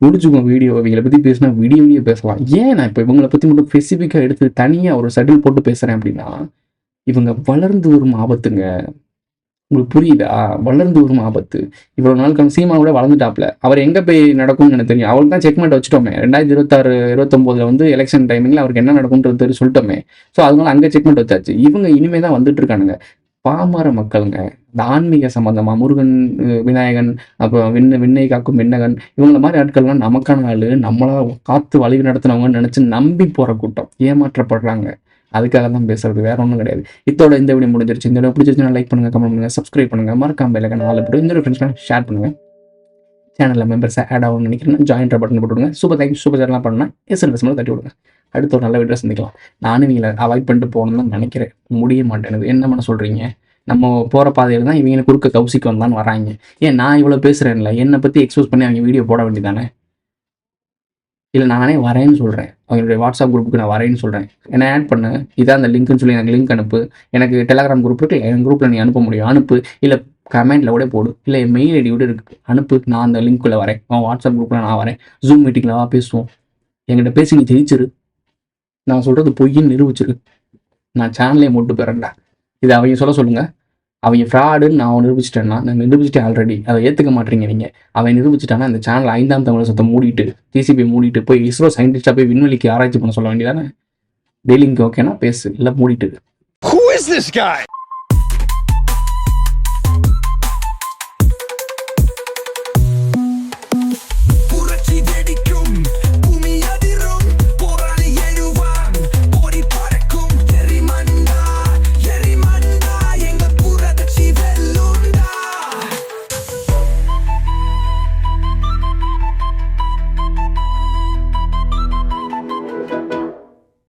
[SPEAKER 2] முடிச்சுக்கோங்க வீடியோ. இவங்களை பற்றி பேசினா வீடியோ பேசலாம். ஏன் நான் இப்போ இவங்களை பற்றி மட்டும் ஸ்பெசிஃபிக்காக எடுத்து தனியாக ஒரு ஷெட்யூல் போட்டு பேசுகிறேன் அப்படின்னா, இவங்க வளர்ந்து வரும் ஆபத்துங்க. உங்களுக்கு புரியுதா? வளர்ந்து வரும் ஆபத்து. இவ்வளோ நாள் சீமா கூட வளர்ந்துட்டாப்ல. அவர் எங்கே போய் நடக்கும்னு எனக்கு தெரியும். அவருக்கு தான் செக்மெண்ட் வச்சுட்டோமே. 2026, 2029 வந்து எலெக்ஷன் டைமிங்கில் அவருக்கு என்ன நடக்கும்ன்றது சொல்லிட்டோமே. ஸோ அதனால அங்கே செக்மெண்ட் வச்சாச்சு. இவங்க இனிமே தான் வந்துட்டு இருக்கானுங்க. பாமர மக்களுங்க, இந்த ஆன்மீக சம்பந்தமா முருகன், விநாயகன், அப்புறம் விண்ணை காக்கும் விண்ணகன், இவங்கள மாதிரி ஆட்கள்லாம் நமக்கான ஆளு, நம்மளா காத்து வழி நடத்தினவங்கன்னு நினைச்சு நம்பி போற கூட்டம் ஏமாற்றப்படுறாங்க. அதுக்காக தான் பேசுறது, வேற ஒன்றும் கிடையாது. இதோட இந்த வீடியோ முடிஞ்சிருச்சு. இந்த வீடியோ பிடிச்சிருச்சுன்னா லைக் பண்ணுங்க, கமெண்ட் பண்ணுங்க, சப்ஸ்கிரைப் பண்ணுங்க, மறக்காம பெல் ஐகான் ஆல் போட்டு இந்த ஃப்ரெண்ட்ஸ்லாம் ஷேர் பண்ணுங்க. சேனலில் மெம்பர்ஸாக ஆட் ஆகணும்னு நினைக்கிறேன், ஜாயின் பட்டன் போட்டு விடுங்க. Super thanks. சூப்பர் சேனலாம் பண்ணால் எஸ்எல்எஸ் மட்டும் தட்டி விடுங்க. அடுத்த ஒரு நல்ல வீடியோ சந்திக்கலாம். நானும் இவங்களை அவாய்ட் பண்ணிட்டு போகணும்னு தான் நினைக்கிறேன், முடிய மாட்டேனுது. என்ன பண்ண சொல்கிறீங்க? நம்ம போகிற பாதையில் தான் இவங்களை குறுக்க கௌசிக்கு வந்தான்னு வராங்க. ஏன் நான் இவ்வளோ பேசுகிறேன்ல, என்னை பற்றி எக்ஸ்போஸ் பண்ணி அவங்க வீடியோ போட வேண்டியதானே? இல்லை நானே வரேன்னு சொல்கிறேன், அவங்களுடைய வாட்ஸ்அப் குரூப்புக்கு நான் வரேன்னு சொல்கிறேன். என்ன ஆட் பண்ணு, இதான் அந்த லிங்க்னு சொல்லி எனக்கு லிங்க் அனுப்பு. எனக்கு டெலகிராம் குரூப் இருக்குது, என் குரூப்பில் நீ அனுப்ப முடியும், அனுப்பு. இல்லை கமெண்ட்டில் கூட போடு, இல்லை என் மெயில் ஐடி கூட இருக்குது, அனுப்பு. நான் அந்த லிங்க்குள்ளே வரேன், அவன் வாட்ஸ்அப் குரூப்பில் நான் வரேன். ஜூம் மீட்டிங்கில் வா, பேசுவோம். என்கிட்ட பேசி நீ ஜெயிச்சிரு, நான் சொல்கிறது பொய்ன்னு நிரூபிச்சிரு. நான் சேனலே மூட்டு போகிறேன்டா. இது அவங்க சொல்லுங்கள். அவங்க ஃப்ராடுன்னு நான் நிரூபிச்சிட்டேன்னா, நான் நிரூபிச்சிட்டேன் ஆல்ரெடி, அதை ஏற்றுக்க மாட்டீங்க நீங்கள். அவன் நிரூபிச்சிட்டானா இந்த சேனல் 5ஆம் தமிழ் சத்தை மூடிட்டு, டிசிபி மூடிட்டு போய் இஸ்ரோ சயின்டிஸ்டாக போய் விண்வெளிக்கு ஆராய்ச்சி பண்ண சொல்ல வேண்டியதானே? டெய்லிங்க்கு ஓகேனா பேசு, இல்லை மூடிட்டு.
[SPEAKER 4] Who is this guy?